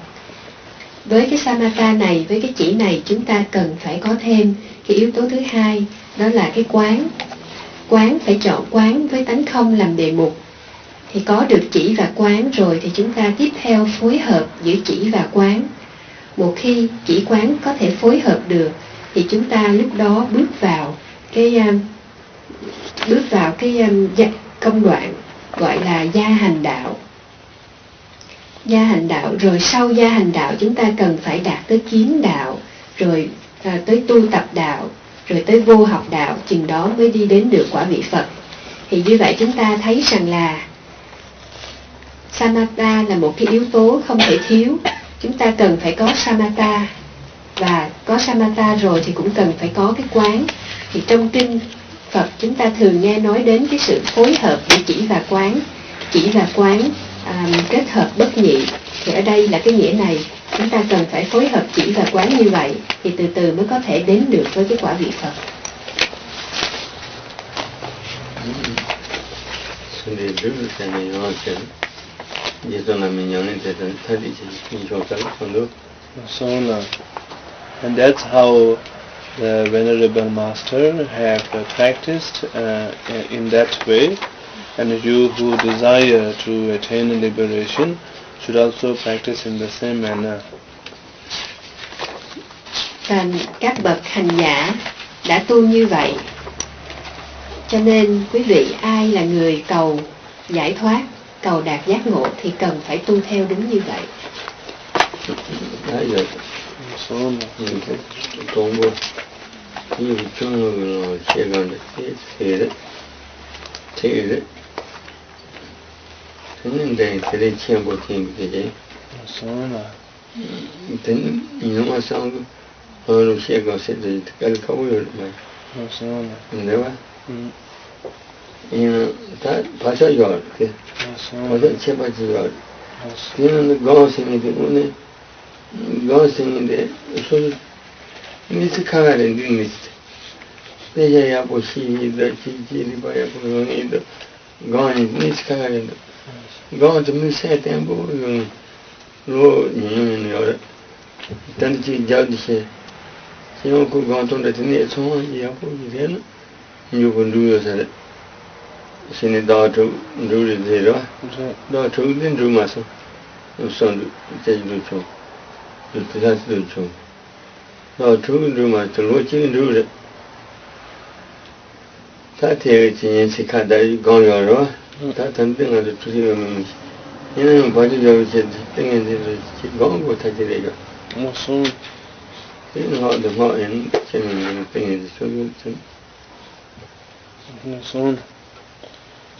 Với cái samatha này, với cái chỉ này, chúng ta cần phải có thêm cái yếu tố thứ hai, đó là cái quán. Quán phải chọn quán với tánh không làm đề mục. Thì có được chỉ và quán rồi thì chúng ta tiếp theo phối hợp giữa chỉ và quán. Một khi chỉ quán có thể phối hợp được thì chúng ta lúc đó bước vào cái công đoạn gọi là gia hành đạo. Gia hành đạo, rồi sau gia hành đạo chúng ta cần phải đạt tới kiến đạo, rồi tới tu tập đạo, rồi tới vô học đạo, chừng đó mới đi đến được quả vị Phật. Thì như vậy chúng ta thấy rằng là samatha là một cái yếu tố không thể thiếu. Chúng ta cần phải có samatha, và có samatha rồi thì cũng cần phải có cái quán. Thì trong kinh Phật chúng ta thường nghe nói đến cái sự phối hợp giữa chỉ và quán. Chỉ và quán kết hợp bất nhị. Thì ở đây là cái nghĩa này, chúng ta cần phải phối hợp chỉ và quán như vậy thì từ từ mới có thể đến được với cái quả vị Phật. And that's how the Venerable Master have practiced in that way, and you who desire to attain liberation should also practice in the same manner. Và các bậc hành giả đã tu như vậy, cho nên quý vị ai là người cầu giải thoát, cầu đạt giác ngộ thì cần phải tu theo đúng như vậy.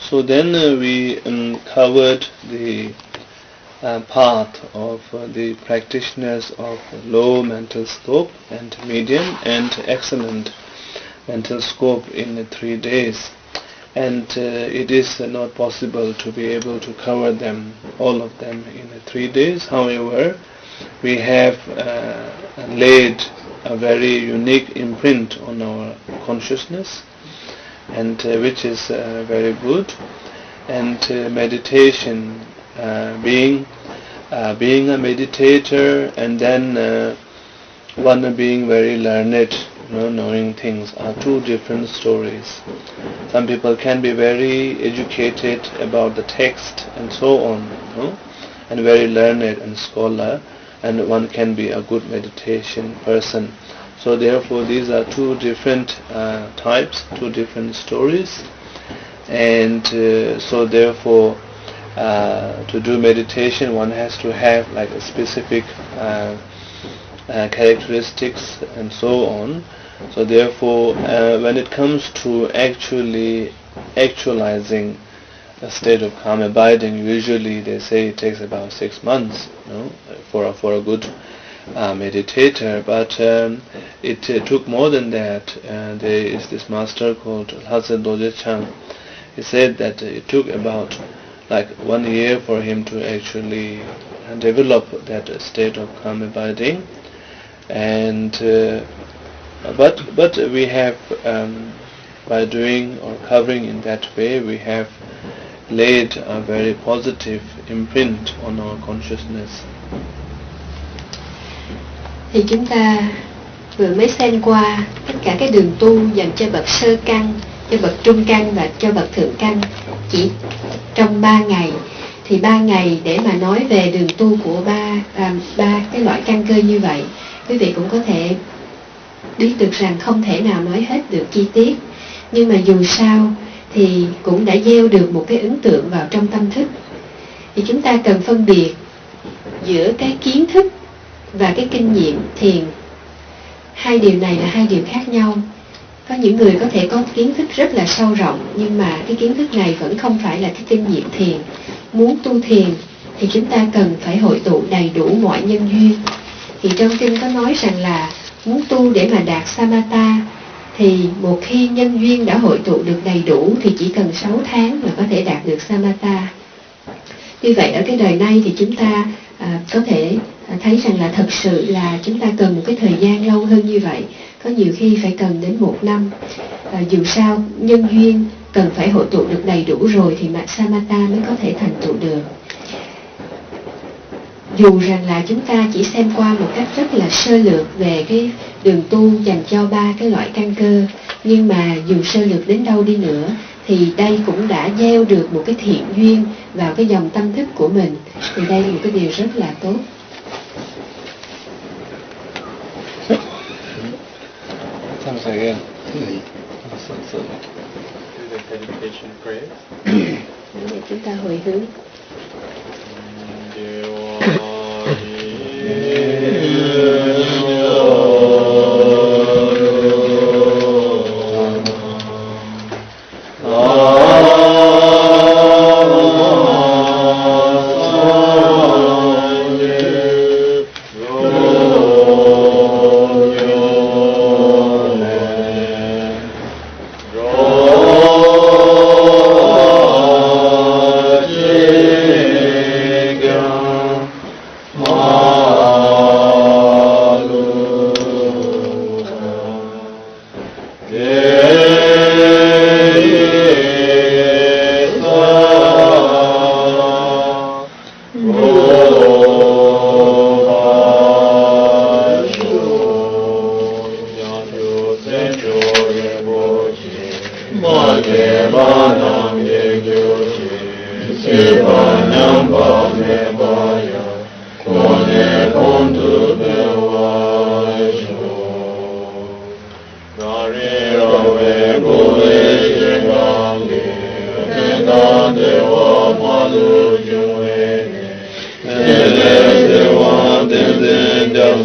So then we covered the path of the practitioners of low mental scope and medium and excellent mental scope in 3 days, and it is not possible to be able to cover them, all of them, in 3 days. However, we have laid a very unique imprint on our consciousness, and which is very good, and meditation being being a meditator and then one being very learned, knowing things are two different stories. Some people can be very educated about the text and so on, and very learned and scholar, and one can be a good meditation person. So therefore these are two different types, two different stories, and so therefore to do meditation one has to have like a specific characteristics and so on. So therefore when it comes to actualizing a state of calm abiding, usually they say it takes about 6 months, for a good meditator, but it took more than that. There is this master called Lhasa Doje Chang. He said that it took about like 1 year for him to actually develop that state of calm abiding, and but we have by doing or covering in that way, we have laid a very positive imprint on our consciousness. Thì chúng ta vừa mới xem qua tất cả cái đường tu dành cho bậc sơ căn, cho bậc trung căn và cho bậc thượng căn chỉ trong 3 ngày. Thì 3 ngày để mà nói về đường tu của ba cái loại căn cơ như vậy, quý vị cũng có thể biết được rằng không thể nào nói hết được chi tiết, nhưng mà dù sao thì cũng đã gieo được một cái ấn tượng vào trong tâm thức. Thì chúng ta cần phân biệt giữa cái kiến thức và cái kinh nghiệm thiền. Hai điều này là hai điều khác nhau. Có những người có thể có kiến thức rất là sâu rộng, nhưng mà cái kiến thức này vẫn không phải là cái kinh nghiệm thiền. Muốn tu thiền thì chúng ta cần phải hội tụ đầy đủ mọi nhân duyên. Thì trong kinh có nói rằng là muốn tu để mà đạt samatha, thì một khi nhân duyên đã hội tụ được đầy đủ thì chỉ cần 6 tháng là có thể đạt được samatha. Như vậy ở cái đời này thì chúng ta có thể thấy rằng là thật sự là chúng ta cần một cái thời gian lâu hơn như vậy. Có nhiều khi phải cần đến 1 năm. Dù sao nhân duyên cần phải hội tụ được đầy đủ rồi thì samatha mới có thể thành tựu được. Dù rằng là chúng ta chỉ xem qua một cách rất là sơ lược về cái đường tu dành cho 3 cái loại căn cơ, nhưng mà dù sơ lược đến đâu đi nữa thì đây cũng đã gieo được một cái thiện duyên vào cái dòng tâm thức của mình. Thì đây là một cái điều rất là tốt. Thanks again. Để chúng ta hồi hướng.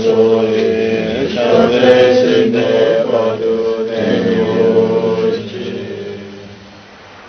So